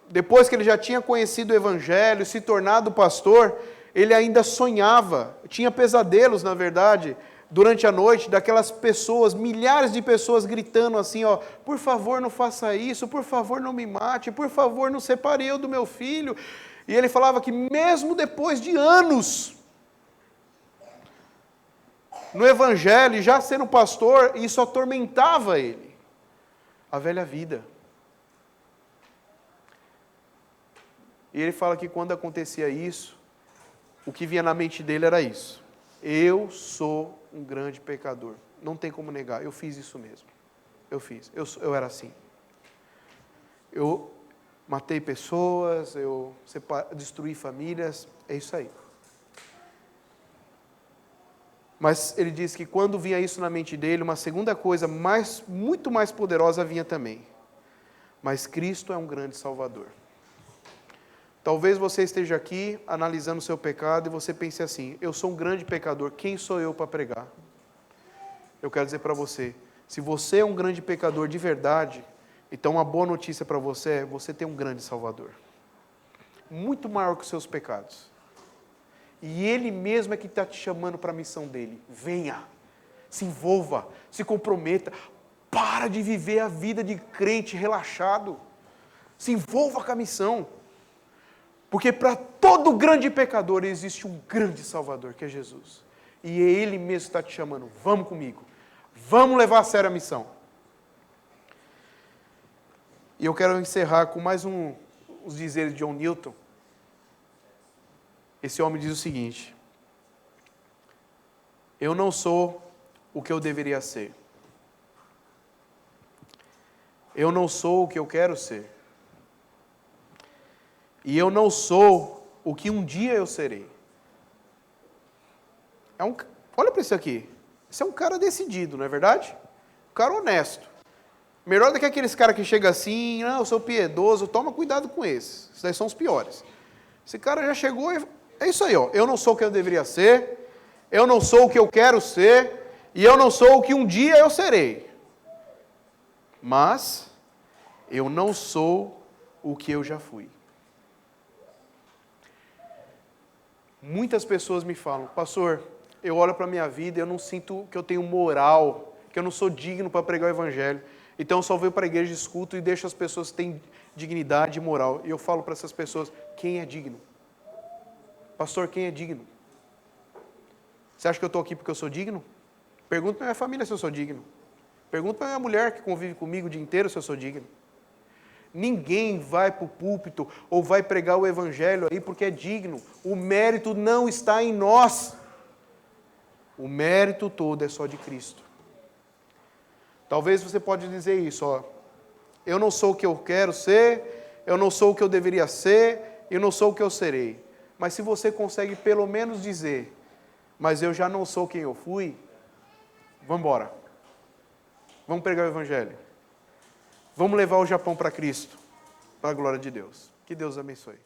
depois que ele já tinha conhecido o Evangelho, se tornado pastor, ele ainda sonhava, tinha pesadelos, na verdade, durante a noite, daquelas pessoas, milhares de pessoas gritando assim, ó, por favor não faça isso, por favor não me mate, por favor não separe eu do meu filho. E ele falava que mesmo depois de anos no Evangelho, já sendo pastor, isso atormentava ele. A velha vida. E ele fala que quando acontecia isso, o que vinha na mente dele era isso. Eu sou um grande pecador. Não tem como negar, eu fiz isso mesmo. Eu fiz, eu era assim. Eu matei pessoas, eu destruí famílias, é isso aí. Mas ele diz que quando vinha isso na mente dele, uma segunda coisa muito mais poderosa vinha também. Mas Cristo é um grande Salvador. Talvez você esteja aqui analisando o seu pecado e você pense assim, eu sou um grande pecador, quem sou eu para pregar? Eu quero dizer para você, se você é um grande pecador de verdade, então uma boa notícia para você é, você tem um grande Salvador. Muito maior que os seus pecados. E Ele mesmo é que está te chamando para a missão dEle. Venha, se envolva, se comprometa. Para de viver a vida de crente relaxado. Se envolva com a missão. Porque para todo grande pecador existe um grande Salvador, que é Jesus. E Ele mesmo está te chamando. Vamos comigo. Vamos levar a sério a missão. E eu quero encerrar com mais os dizeres de John Newton. Esse homem diz o seguinte, eu não sou o que eu deveria ser. Eu não sou o que eu quero ser. E eu não sou o que um dia eu serei. Olha para isso aqui. Esse é um cara decidido, não é verdade? Um cara honesto. Melhor do que aqueles caras que chegam assim, eu sou piedoso, toma cuidado com esses. Esses daí são os piores. Esse cara já chegou e... É isso aí, ó. Eu não sou o que eu deveria ser, eu não sou o que eu quero ser, e eu não sou o que um dia eu serei. Mas, eu não sou o que eu já fui. Muitas pessoas me falam, pastor, eu olho para a minha vida e eu não sinto que eu tenho moral, que eu não sou digno para pregar o Evangelho. Então eu só venho para a igreja, escuto e deixo as pessoas que têm dignidade e moral. E eu falo para essas pessoas, quem é digno? Pastor, quem é digno? Você acha que eu estou aqui porque eu sou digno? Pergunta para minha família se eu sou digno. Pergunta para minha mulher que convive comigo o dia inteiro se eu sou digno. Ninguém vai para o púlpito ou vai pregar o evangelho aí porque é digno. O mérito não está em nós. O mérito todo é só de Cristo. Talvez você pode dizer isso, ó. Eu não sou o que eu quero ser, eu não sou o que eu deveria ser, eu não sou o que eu serei. Mas se você consegue pelo menos dizer, mas eu já não sou quem eu fui, vamos embora. Vamos pregar o evangelho. Vamos levar o Japão para Cristo, para a glória de Deus. Que Deus abençoe.